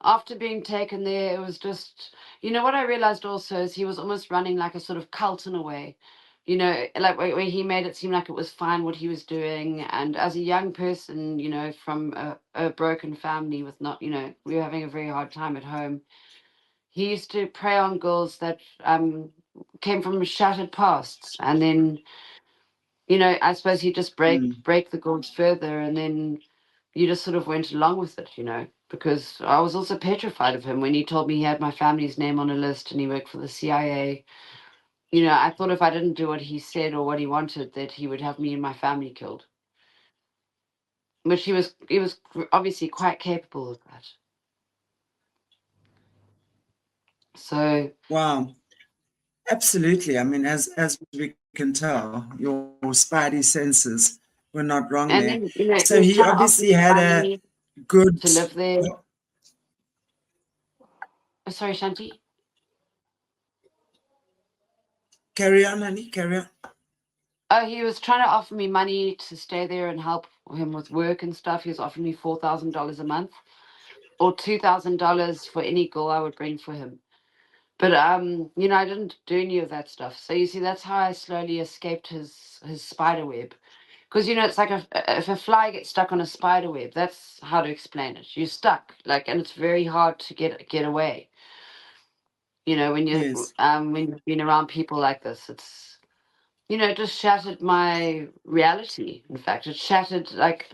After being taken there, it was just what I realized also is he was almost running like a sort of cult in a way. Like where he made it seem like it was fine what he was doing. And as a young person, from a broken family with not, we were having a very hard time at home. He used to prey on girls that came from shattered pasts, and then you know, I suppose he just break the gauge further, and then you just sort of went along with it, you know, because I was also petrified of him when he told me he had my family's name on a list and he worked for the CIA. You know, I thought if I didn't do what he said or what he wanted, that he would have me and my family killed. Which he was obviously quite capable of that. So Wow. Absolutely. I mean, as we can tell, your spidey senses were not wrong and there. then, you know, he So was he trying to offer obviously me had a money good. to live there. Oh, sorry, Shanti. Carry on, honey. Carry on. Oh, he was trying to offer me money to stay there and help him with work and stuff. He was offering me $4,000 a month, or $2,000 for any girl I would bring for him. But you know, I didn't do any of that stuff. So you see, that's how I slowly escaped his spider web. Because you know, it's like if a fly gets stuck on a spider web, that's how to explain it. You're stuck, like, and it's very hard to get away. You know, Yes. when you've been around people like this, it's, you know, it just shattered my reality. In fact, it shattered, like,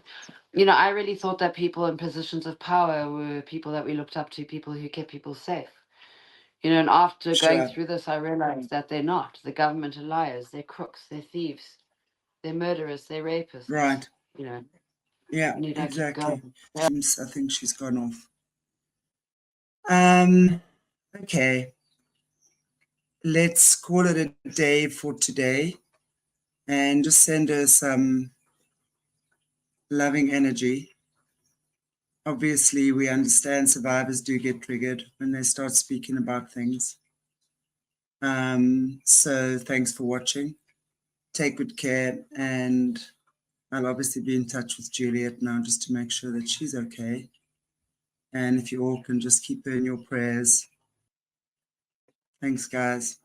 you know, I really thought that people in positions of power were people that we looked up to, people who kept people safe. You know, and after going Sure. through this, I realized that they're not. The government are liars, they're crooks, they're thieves, they're murderers, they're rapists. Right. You know, Yeah, we need to keep exactly. going. Yeah. I think she's gone off. Okay. Let's call it a day for today and just send her some loving energy. Obviously, we understand survivors do get triggered when they start speaking about things. So thanks for watching. Take good care, and I'll obviously be in touch with Juliet now just to make sure that she's okay. And if you all can just keep her in your prayers. Thanks, guys.